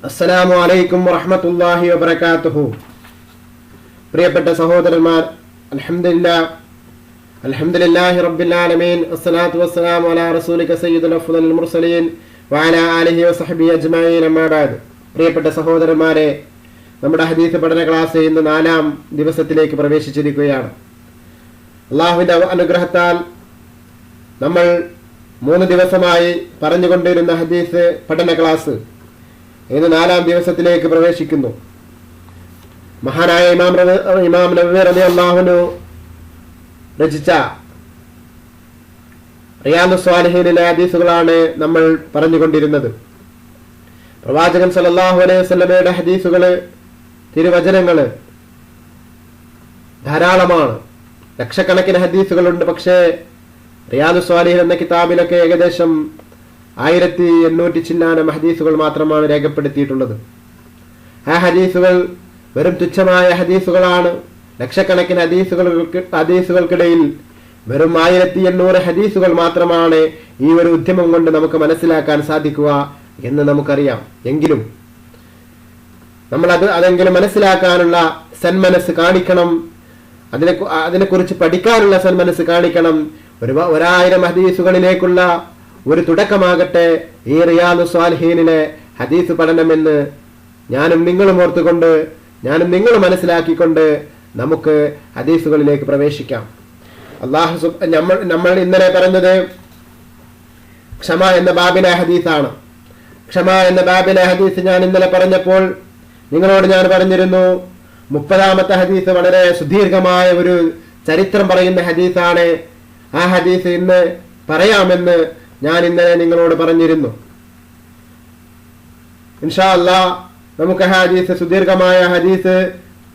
അസ്സലാമു അലൈക്കും വറഹ്മത്തുള്ളാഹി വബറകാതുഹു. പ്രിയപ്പെട്ട സഹോദരന്മാർ, അൽഹംദുലില്ലാഹി റബ്ബിൽ ആലമീൻ, അസ്സലാത്തു വസ്സലാമു അലാ റസൂലിക സയ്യിദുൽ അഫ്ളൽ മുർസലീൻ വഅലാ ആലിഹി വസഹ്ബിഹി അജ്മഈൻ. അമ്മാ ബഅദ്. പ്രിയപ്പെട്ട സഹോദരന്മാരെ, നമ്മുടെ ഹദീസ് പഠന ക്ലാസ് ഇന്ന് 4-ാം ദിവസത്തിലേക്ക് പ്രവേശിച്ചിരിക്കുകയാണ്. അള്ളാഹുവിന്റെ അനുഗ്രഹത്താൽ നമ്മൾ 3 ദിവസമായി പറഞ്ഞുകൊണ്ടിരുന്ന ഹദീസ് പഠന ക്ലാസ് ഇന്ന് 4-ാം ദിവസത്തിലേക്ക് പ്രവേശിക്കുന്നു. മഹാനായ ഇമാം നവവി റളിയല്ലാഹു അൻഹു രചിച്ച റിയാദുസ് സ്വാലിഹീനിലെ ഹദീസുകളാണ് നമ്മൾ പറഞ്ഞുകൊണ്ടിരുന്നത്. പ്രവാചകൻ സല്ലല്ലാഹു അലൈഹി വസല്ലമയുടെ ഹദീസുകള്, തിരുവചനങ്ങള് ധാരാളമാണ്. ലക്ഷക്കണക്കിന് ഹദീസുകളുണ്ട്. പക്ഷേ റിയാദുസ് സ്വാലിഹീൻ എന്ന കിതാബിലൊക്കെ ഏകദേശം 1800 ചില്ലാനം ഹദീസുകൾ മാത്രമാണ് രേഖപ്പെടുത്തിയിട്ടുള്ളത്. ആ ഹദീസുകൾ വെറും തുച്ഛമായ ഹദീസുകളാണ്. ലക്ഷക്കണക്കിന് ഹദീസുകൾക്കിടയിൽ വെറും 1800 ഹദീസുകൾ മാത്രമാണ് ഈ ഒരു ഉദ്യമം കൊണ്ട് നമുക്ക് മനസ്സിലാക്കാൻ സാധിക്കുക എന്ന് നമുക്കറിയാം. എങ്കിലും നമ്മൾ അതെങ്കിലും മനസ്സിലാക്കാനുള്ള സന്മനസ് കാണിക്കണം, അതിനെക്കുറിച്ച് പഠിക്കാനുള്ള സന്മനസ് കാണിക്കണം. 1000 ഹദീസുകളിലേക്കുള്ള ഒരു തുടക്കമാകട്ടെ ഈ റിയാദുസ് സ്വാലിഹീനിലെ ഹദീസ് പഠനമെന്ന് ഞാനും നിങ്ങളും ഓർത്തുകൊണ്ട്, ഞാനും നിങ്ങളും മനസ്സിലാക്കിക്കൊണ്ട് നമുക്ക് ഹദീസുകളിലേക്ക് പ്രവേശിക്കാം. നമ്മൾ ഇന്നലെ പറഞ്ഞത് ക്ഷമ എന്ന ബാബിലെ ഹദീസാണ്. ക്ഷമ എന്ന ബാബിലെ ഹദീസ് ഞാൻ ഇന്നലെ പറഞ്ഞപ്പോൾ നിങ്ങളോട് ഞാൻ പറഞ്ഞിരുന്നു, 30-ാമത്തെ ഹദീസ് വളരെ സുദീർഘമായ ഒരു ചരിത്രം പറയുന്ന ഹദീസാണ്. ആ ഹദീസ് ഇന്ന് പറയാമെന്ന് ഞാൻ ഇന്നലെ നിങ്ങളോട് പറഞ്ഞിരുന്നു. ഇൻഷാ അല്ലാഹ് നമുക്ക് ഹദീസ്, സുദീർഘമായ ഹദീസ്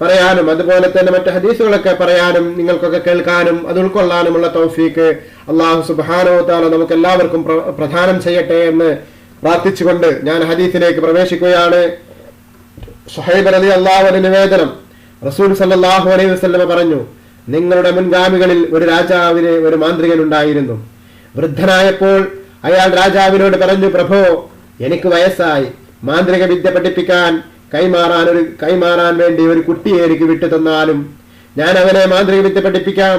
പറയാനും അതുപോലെ തന്നെ മറ്റു ഹദീസുകളൊക്കെ പറയാനും നിങ്ങൾക്കൊക്കെ കേൾക്കാനും അത് ഉൾക്കൊള്ളാനുമുള്ള തൗഫീക്ക് അല്ലാഹു സുബ്ഹാനഹു വ തആല നമുക്ക് എല്ലാവർക്കും പ്രദാനം ചെയ്യട്ടെ എന്ന് പ്രാർത്ഥിച്ചുകൊണ്ട് ഞാൻ ഹദീസിലേക്ക് പ്രവേശിക്കുകയാണ്. സുഹൈബ് റളിയല്ലാഹു അൻഹു നിവേദനം, റസൂൽ സല്ലല്ലാഹു അലൈഹി വസല്ലം പറഞ്ഞു, നിങ്ങളുടെ മുൻഗാമികളിൽ ഒരു രാജാവിന് ഒരു മാന്ത്രികൻ ഉണ്ടായിരുന്നു. വൃദ്ധനായപ്പോൾ അയാൾ രാജാവിനോട് പറഞ്ഞു, പ്രഭോ, എനിക്ക് വയസ്സായി, മാന്ത്രിക വിദ്യ പഠിപ്പിക്കാൻ കൈമാറാൻ വേണ്ടി ഒരു കുട്ടിയെ എനിക്ക് വിട്ടു തന്നാലും ഞാൻ അവനെ മാന്ത്രിക വിദ്യ പഠിപ്പിക്കാം.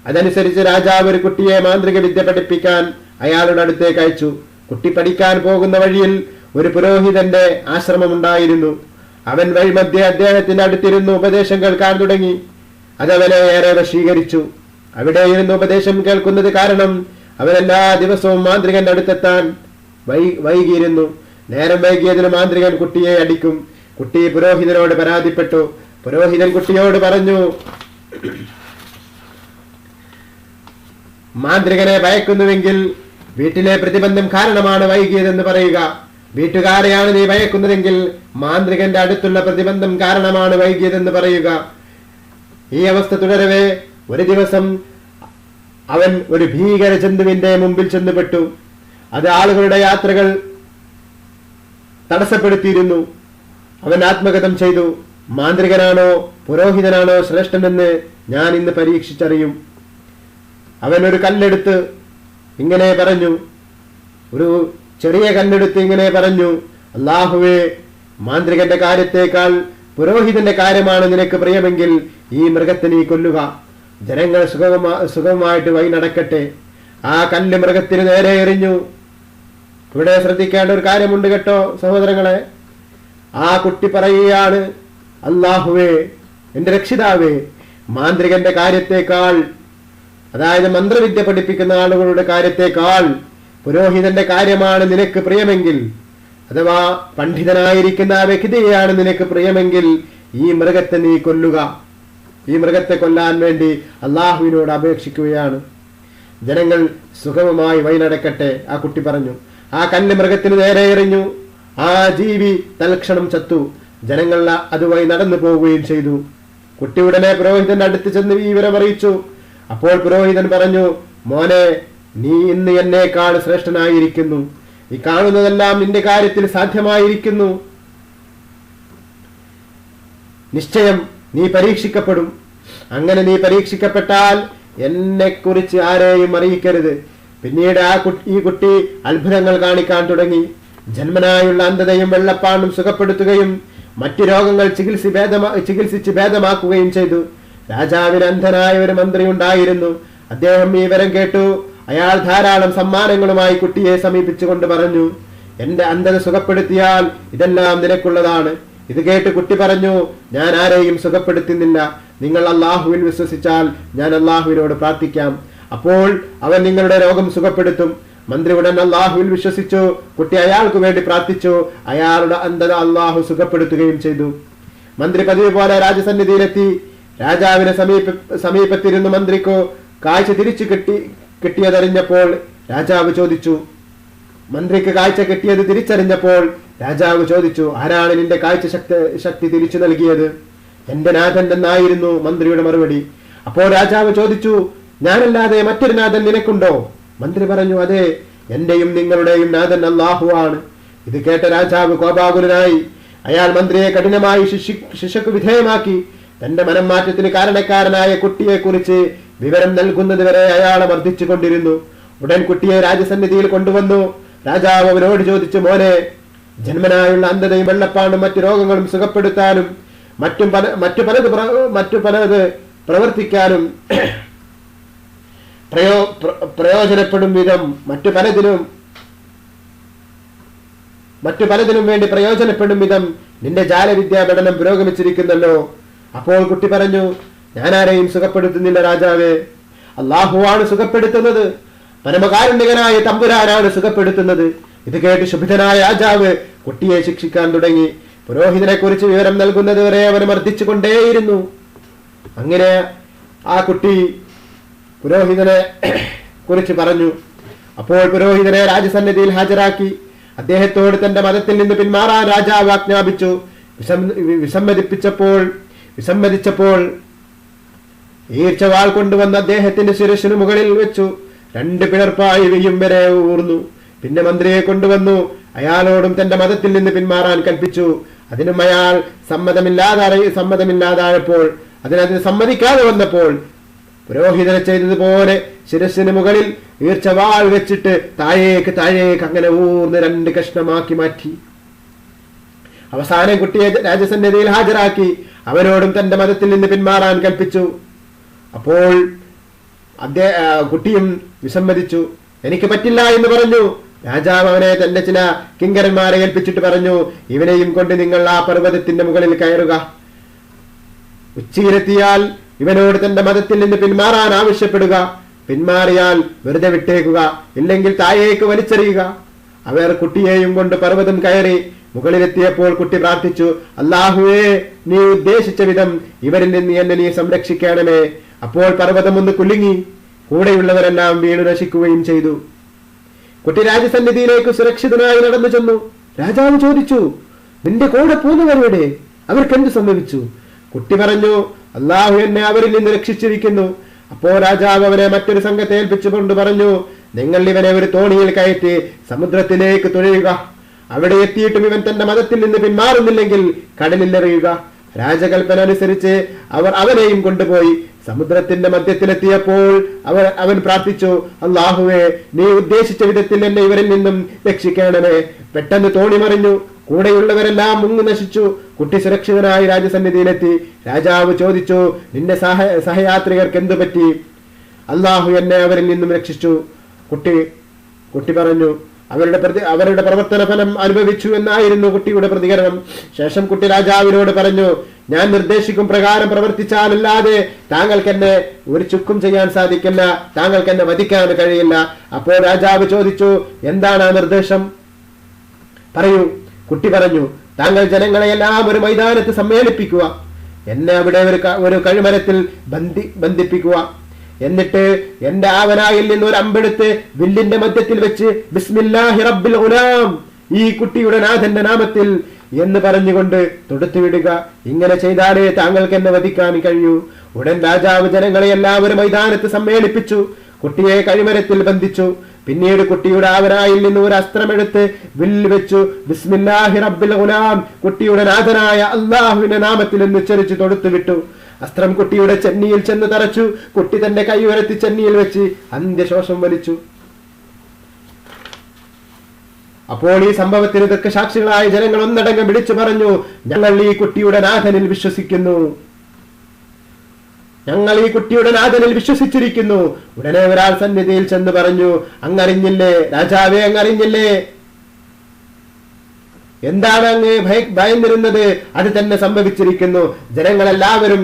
അതനുസരിച്ച് രാജാവ് ഒരു കുട്ടിയെ മാന്ത്രിക വിദ്യ പഠിപ്പിക്കാൻ അയാളുടെ അടുത്തേക്ക് അയച്ചു. കുട്ടി പഠിക്കാൻ പോകുന്ന വഴിയിൽ ഒരു പുരോഹിതന്റെ ആശ്രമമുണ്ടായിരുന്നു. അവൻ വഴിമധ്യേ അദ്ദേഹത്തിന്റെ അടുത്തിരുന്ന് ഉപദേശം കേൾക്കാൻ തുടങ്ങി. അതവനെ ഏറെ വശീകരിച്ചു. അവിടെ ഇരുന്ന് ഉപദേശം കേൾക്കുന്നത് കാരണം അവൻ എല്ലാ ദിവസവും മാന്ത്രികന്റെ അടുത്തെത്താൻ വൈകിയിരുന്നു. നേരം വൈകിയതിന് മാന്ത്രികൻ കുട്ടിയെ അടിക്കും. കുട്ടി പുരോഹിതനോട് പരാതിപ്പെട്ടു. പുരോഹിതൻ കുട്ടിയോട് പറഞ്ഞു, മാന്ത്രികനെ ഭയക്കുന്നുവെങ്കിൽ വീട്ടിലെ പ്രതിബന്ധം കാരണമാണ് വൈകിയതെന്ന് പറയുക. വീട്ടുകാരെയാണ് നീ ഭയക്കുന്നതെങ്കിൽ മാന്ത്രികന്റെ അടുത്തുള്ള പ്രതിബന്ധം കാരണമാണ് വൈകിയതെന്ന് പറയുക. ഈ അവസ്ഥ തുടരവേ ഒരു ദിവസം അവൻ ഒരു ഭീകര ജന്തുവിന്റെ മുമ്പിൽ ചെന്നുപെട്ടു. അത് ആളുകളുടെ യാത്രകൾ തടസ്സപ്പെടുത്തിയിരുന്നു. അവൻ ആത്മഗതം ചെയ്തു, മാന്ത്രികനാണോ പുരോഹിതനാണോ ശ്രേഷ്ഠനെന്ന് ഞാൻ ഇന്ന് പരീക്ഷിച്ചറിയും. അവൻ ഒരു കല്ലെടുത്ത് ഇങ്ങനെ പറഞ്ഞു, ഒരു ചെറിയ കല്ലെടുത്ത് ഇങ്ങനെ പറഞ്ഞു, അല്ലാഹുവേ, മാന്ത്രികന്റെ കാര്യത്തേക്കാൾ പുരോഹിതന്റെ കാര്യമാണ് നിനക്ക് പ്രിയമെങ്കിൽ ഈ മൃഗത്തെ നീ കൊല്ലുക. ജനങ്ങൾ സുഖമായിട്ട് വഴി നടക്കട്ടെ. ആ കല്ല് മൃഗത്തിന് നേരെ എറിഞ്ഞു. ഇവിടെ ശ്രദ്ധിക്കേണ്ട ഒരു കാര്യമുണ്ട് കേട്ടോ സഹോദരങ്ങളെ. ആ കുട്ടി പറയുകയാണ്, അല്ലാഹുവേ, എന്റെ രക്ഷിതാവേ, മാന്ത്രികന്റെ കാര്യത്തേക്കാൾ, അതായത് മന്ത്രവിദ്യ പഠിപ്പിക്കുന്ന ആളുകളുടെ കാര്യത്തേക്കാൾ പുരോഹിതന്റെ കാര്യമാണ് നിനക്ക് പ്രിയമെങ്കിൽ, അഥവാ പണ്ഡിതനായിരിക്കുന്ന ആ വ്യക്തിയെയാണ് നിനക്ക് പ്രിയമെങ്കിൽ ഈ മൃഗത്തെ നീ കൊല്ലുക. ഈ മൃഗത്തെ കൊല്ലാൻ വേണ്ടി അള്ളാഹുവിനോട് അപേക്ഷിക്കുകയാണ്. ജനങ്ങൾ സുഗമമായി വഴി നടക്കട്ടെ. ആ കുട്ടി പറഞ്ഞു. ആ കല്ല് മൃഗത്തിന് നേരെ എറിഞ്ഞു. ആ ജീവി തൽക്ഷണം ചത്തു. ജനങ്ങൾ അതുവഴി നടന്നു പോവുകയും ചെയ്തു. കുട്ടി ഉടനെ പുരോഹിതന്റെ അടുത്ത് ചെന്ന് ഈ വിവരം അറിയിച്ചു. അപ്പോൾ പുരോഹിതൻ പറഞ്ഞു, മോനെ, നീ ഇന്ന് എന്നേക്കാൾ ശ്രേഷ്ഠനായിരിക്കുന്നു. ഈ കാണുന്നതെല്ലാം നിന്റെ കാര്യത്തിൽ സാധ്യമായിരിക്കുന്നു. നിശ്ചയം നീ പരീക്ഷിക്കപ്പെടും. അങ്ങനെ നീ പരീക്ഷിക്കപ്പെട്ടാൽ എന്നെ കുറിച്ച് ആരെയും അറിയിക്കരുത്. പിന്നീട് ഈ കുട്ടി അത്ഭുതങ്ങൾ കാണിക്കാൻ തുടങ്ങി. ജന്മനായുള്ള അന്ധതയും വെള്ളപ്പാണ്ടും സുഖപ്പെടുത്തുകയും മറ്റു രോഗങ്ങൾ ചികിത്സിച്ച് ഭേദമാക്കുകയും ചെയ്തു. രാജാവിന് അന്ധനായ ഒരു മന്ത്രി ഉണ്ടായിരുന്നു. അദ്ദേഹം ഈ വിവരം കേട്ടു. അയാൾ ധാരാളം സമ്മാനങ്ങളുമായി കുട്ടിയെ സമീപിച്ചുകൊണ്ട് പറഞ്ഞു, എന്റെ അന്ധത സുഖപ്പെടുത്തിയാൽ ഇതെല്ലാം നിനക്കുള്ളതാണ്. ഇത് കേട്ട് കുട്ടി പറഞ്ഞു, ഞാൻ ആരെയും സുഖപ്പെടുത്തുന്നില്ല. നിങ്ങൾ അള്ളാഹുവിൽ വിശ്വസിച്ചാൽ ഞാൻ അള്ളാഹുവിനോട് പ്രാർത്ഥിക്കാം, അപ്പോൾ അവൻ നിങ്ങളുടെ രോഗം സുഖപ്പെടുത്തും. മന്ത്രി ഉടൻ അള്ളാഹുവിൽ വിശ്വസിച്ചു. കുട്ടി അയാൾക്ക് വേണ്ടി പ്രാർത്ഥിച്ചു. അയാളുടെ അന്ധത അള്ളാഹു സുഖപ്പെടുത്തുകയും ചെയ്തു. മന്ത്രി പതിവ് പോലെ രാജസന്നിധിയിലെത്തി. രാജാവിനെ സമീപത്തിരുന്ന് മന്ത്രിക്കു കാഴ്ച തിരിച്ചു കിട്ടിയതറിഞ്ഞപ്പോൾ രാജാവ് ചോദിച്ചു. മന്ത്രിക്ക് കാഴ്ച കിട്ടിയത് തിരിച്ചറിഞ്ഞപ്പോൾ രാജാവ് ചോദിച്ചു, ആരാണ് നിന്റെ കാഴ്ച ശക്തി തിരിച്ചു നൽകിയത്? എന്റെ നാഥൻ എന്നായിരുന്നു മന്ത്രിയുടെ മറുപടി. അപ്പോൾ രാജാവ് ചോദിച്ചു, ഞാനല്ലാതെ മറ്റൊരു നാഥൻ നിനക്കുണ്ടോ? മന്ത്രി പറഞ്ഞു, അതെ, എന്റെയും നിങ്ങളുടെയും നാഥൻ അല്ലാഹു ആണ്. ഇത് കേട്ട രാജാവ് കോപാകുലനായി. അയാൾ മന്ത്രിയെ കഠിനമായി ശിക്ഷക്ക് വിധേയമാക്കി. തന്റെ മനംമാറ്റത്തിന് കാരണക്കാരനായ കുട്ടിയെ കുറിച്ച് വിവരം നൽകുന്നത് വരെ അയാളെ മർദ്ദിച്ചു കൊണ്ടിരുന്നു. ഉടൻ കുട്ടിയെ രാജസന്നിധിയിൽ കൊണ്ടുവന്നു. രാജാവ് അവനോട് ചോദിച്ചു, മോനെ, ജന്മനായുള്ള അന്ധതയും വെള്ളപ്പാണ്ടും മറ്റു രോഗങ്ങളും സുഖപ്പെടുത്താനും മറ്റു പലത് പ്രവർത്തിക്കാനും പ്രയോജനപ്പെടും വിധം മറ്റു പലതിനും വേണ്ടി പ്രയോജനപ്പെടും വിധം നിന്റെ ജാലവിദ്യാ പഠനം പുരോഗമിച്ചിരിക്കുന്നല്ലോ. അപ്പോൾ കുട്ടി പറഞ്ഞു, ഞാൻ ആരെയും സുഖപ്പെടുത്തുന്നില്ല രാജാവേ, അല്ലാഹുവാണ് സുഖപ്പെടുത്തുന്നത്. പരമകാരുണ്യകനായ തമ്പുരാനാണ് സുഖപ്പെടുത്തുന്നത്. ഇത് കേട്ട് ശുഭിതനായ രാജാവ് കുട്ടിയെ ശിക്ഷിക്കാൻ തുടങ്ങി. പുരോഹിതനെ കുറിച്ച് വിവരം നൽകുന്നത് വരെ അവനെ മർദ്ദിച്ചു കൊണ്ടേയിരുന്നു. അങ്ങനെ ആ കുട്ടി പുരോഹിതനെ കുറിച്ച് പറഞ്ഞു. അപ്പോൾ പുരോഹിതനെ രാജസന്നിധിയിൽ ഹാജരാക്കി. അദ്ദേഹത്തോട് തന്റെ മതത്തിൽ നിന്ന് പിന്മാറാൻ രാജാവ് ആജ്ഞാപിച്ചു. വിസമ്മതിച്ചപ്പോൾ ഈർച്ചവാൾ കൊണ്ടുവന്ന് അദ്ദേഹത്തിന്റെ ശിരസിനു മുകളിൽ വെച്ചു. 2 പിളർപ്പായി വെയ്യും വരെ ഊർന്നു. പിന്നെ മന്ത്രിയെ കൊണ്ടുവന്നു. അയാളോടും തന്റെ മതത്തിൽ നിന്ന് പിന്മാറാൻ കൽപ്പിച്ചു. അതിനും അയാൾ സമ്മതമില്ലാതായപ്പോൾ അതിന് സമ്മതിക്കാതെ വന്നപ്പോൾ പുരോഹിതനെ ചെയ്തതുപോലെ ശിരസിന് മുകളിൽ ഈർച്ചവാൾ വെച്ചിട്ട് താഴേക്ക് അങ്ങനെ ഊർന്ന് 2 കഷ്ണമാക്കി മാറ്റി. അവസാനം കുട്ടിയെ രാജസന്നിധിയിൽ ഹാജരാക്കി. അവനോടും തന്റെ മതത്തിൽ നിന്ന് പിന്മാറാൻ കൽപ്പിച്ചു. അപ്പോൾ കുട്ടിയും വിസമ്മതിച്ചു. എനിക്ക് പറ്റില്ല എന്ന് പറഞ്ഞു. രാജാവ് അവനെ തന്റെ ചില കിങ്കരന്മാരെ ഏൽപ്പിച്ചിട്ട് പറഞ്ഞു, ഇവനെയും കൊണ്ട് നിങ്ങൾ ആ പർവ്വതത്തിന്റെ മുകളിൽ കയറുക. ഉച്ചയിലെത്തിയാൽ ഇവനോട് തന്റെ മതത്തിൽ നിന്ന് പിന്മാറാൻ ആവശ്യപ്പെടുക. പിന്മാറിയാൽ വെറുതെ വിട്ടേക്കുക, ഇല്ലെങ്കിൽ താഴേക്ക് വലിച്ചെറിയുക. അവർ കുട്ടിയെയും കൊണ്ട് പർവ്വതം കയറി. മുകളിലെത്തിയപ്പോൾ കുട്ടി പ്രാർത്ഥിച്ചു, അല്ലാഹുവേ, നീ ഉദ്ദേശിച്ച വിധം ഇവരിൽ നിന്ന് എന്നെ നീ സംരക്ഷിക്കണമേ. അപ്പോൾ പർവ്വതം ഒന്ന് കുലുങ്ങി. കൂടെയുള്ളവരെല്ലാം വീണു നശിക്കുകയും ചെയ്തു. കുട്ടി രാജസന്നിധിയിലേക്ക് സുരക്ഷിതനായി നടന്നു ചെന്നു. രാജാവ് ചോദിച്ചു, നിന്റെ കൂടെ പോകുന്നവരുടെ അവർക്കെന്ത് സംഭവിച്ചു? കുട്ടി പറഞ്ഞു, അല്ലാഹു എന്നെ അവരിൽ നിന്ന് രക്ഷിച്ചിരിക്കുന്നു. അപ്പോൾ രാജാവ് അവനെ മറ്റൊരു സംഘത്തെ ഏൽപ്പിച്ചുകൊണ്ട് പറഞ്ഞു, നിങ്ങൾ ഇവനെ ഒരു തോണിയിൽ കയറ്റി സമുദ്രത്തിലേക്ക് തുഴയുക. അവിടെ എത്തിയിട്ടും ഇവൻ തന്റെ മതത്തിൽ നിന്ന് പിന്മാറുന്നില്ലെങ്കിൽ കടലിൽ എറിയുക. രാജകൽപ്പന അനുസരിച്ച് അവർ അവനെയും കൊണ്ടുപോയി. സമുദ്രത്തിന്റെ മധ്യത്തിലെത്തിയപ്പോൾ അവൻ പ്രാർത്ഥിച്ചു, അല്ലാഹുവേ, നീ ഉദ്ദേശിച്ച വിധത്തിൽ എന്നെ ഇവരിൽ നിന്നും രക്ഷിക്കണമേ. പെട്ടെന്ന് തോണി മറിഞ്ഞു. കൂടെയുള്ളവരെല്ലാം മുങ്ങി നശിച്ചു. കുട്ടി സുരക്ഷിതനായി രാജസന്നിധിയിലെത്തി. രാജാവ് ചോദിച്ചു, നിന്റെ സഹയാത്രികർക്ക് എന്തു പറ്റി? അല്ലാഹു എന്നെ അവരിൽ നിന്നും രക്ഷിച്ചു. കുട്ടി പറഞ്ഞു, അവരുടെ പ്രവർത്തന ഫലം അനുഭവിച്ചു എന്നായിരുന്നു കുട്ടിയുടെ പ്രതികരണം. ശേഷം കുട്ടി രാജാവിനോട് പറഞ്ഞു, ഞാൻ നിർദ്ദേശിക്കും പ്രകാരം പ്രവർത്തിച്ചാലല്ലാതെ താങ്കൾക്ക് എന്നെ ഒരു ചുക്കും ചെയ്യാൻ സാധിക്കില്ല, താങ്കൾക്ക് എന്നെ വധിക്കാൻ കഴിയില്ല. അപ്പോൾ രാജാവ് ചോദിച്ചു, എന്താണ് ആ നിർദ്ദേശം? പറയൂ. കുട്ടി പറഞ്ഞു, താങ്കൾ ജനങ്ങളെയെല്ലാം ഒരു മൈതാനത്ത് സമ്മേളിപ്പിക്കുക. എന്നെ അവിടെ ഒരു കഴുമരത്തിൽ ബന്ധിപ്പിക്കുക. എന്നിട്ട് എന്റെ ആവനായിൽ നിന്ന് ഒരു അമ്പെടുത്ത് വില്ലിന്റെ മധ്യത്തിൽ വെച്ച് ബിസ്മില്ലാഹി റബ്ബിൽ ഗുലാം, ഈ കുട്ടിയുടെ നാഥന്റെ നാമത്തിൽ എന്ന് പറഞ്ഞുകൊണ്ട് തൊടുത്തുവിടുക. ഇങ്ങനെ ചെയ്താലേ താങ്കൾക്ക് എന്നെ വധിക്കാൻ കഴിയൂ. ഉടൻ രാജാവ് ജനങ്ങളെ എല്ലാവരും മൈതാനത്ത് സമ്മേളിപ്പിച്ചു. കുട്ടിയെ കഴിമരത്തിൽ ബന്ധിച്ചു. പിന്നീട് കുട്ടിയുടെ ആവനായിൽ നിന്ന് ഒരു അസ്ത്രമെടുത്ത് വില്ല് വെച്ചു ബിസ്മില്ലാഹി റബ്ബിൽ ഗുലാം, കുട്ടിയുടെ നാഥനായ അല്ലാഹുവിന്റെ നാമത്തിൽ എന്ന് ഉച്ചരിച്ച് തൊടുത്തുവിട്ടു. അസ്ത്രം കുട്ടിയുടെ ചെന്നിയിൽ ചെന്ന് തറച്ചു. കുട്ടി തന്റെ കൈ ഉയർത്തി ചെന്നിയിൽ വെച്ച് അന്ത്യശ്വാസം വലിച്ചു. അപ്പോൾ ഈ സംഭവത്തിന് ഇതൊക്കെ സാക്ഷികളായ ജനങ്ങൾ ഒന്നടങ്കം വിളിച്ചു പറഞ്ഞു, ഞങ്ങൾ ഈ കുട്ടിയുടെ നാഥനിൽ വിശ്വസിക്കുന്നു, ഞങ്ങൾ ഈ കുട്ടിയുടെ നാഥനിൽ വിശ്വസിച്ചിരിക്കുന്നു. ഉടനെ ഒരാൾ സന്നിധിയിൽ ചെന്ന് പറഞ്ഞു, അങ്ങറിഞ്ഞില്ലേ രാജാവേ, അങ്ങറിഞ്ഞില്ലേ, എന്താണ് അങ്ങ് ഭയന്നിരുന്നത്? അത് തന്നെ സംഭവിച്ചിരിക്കുന്നു. ജനങ്ങളെല്ലാവരും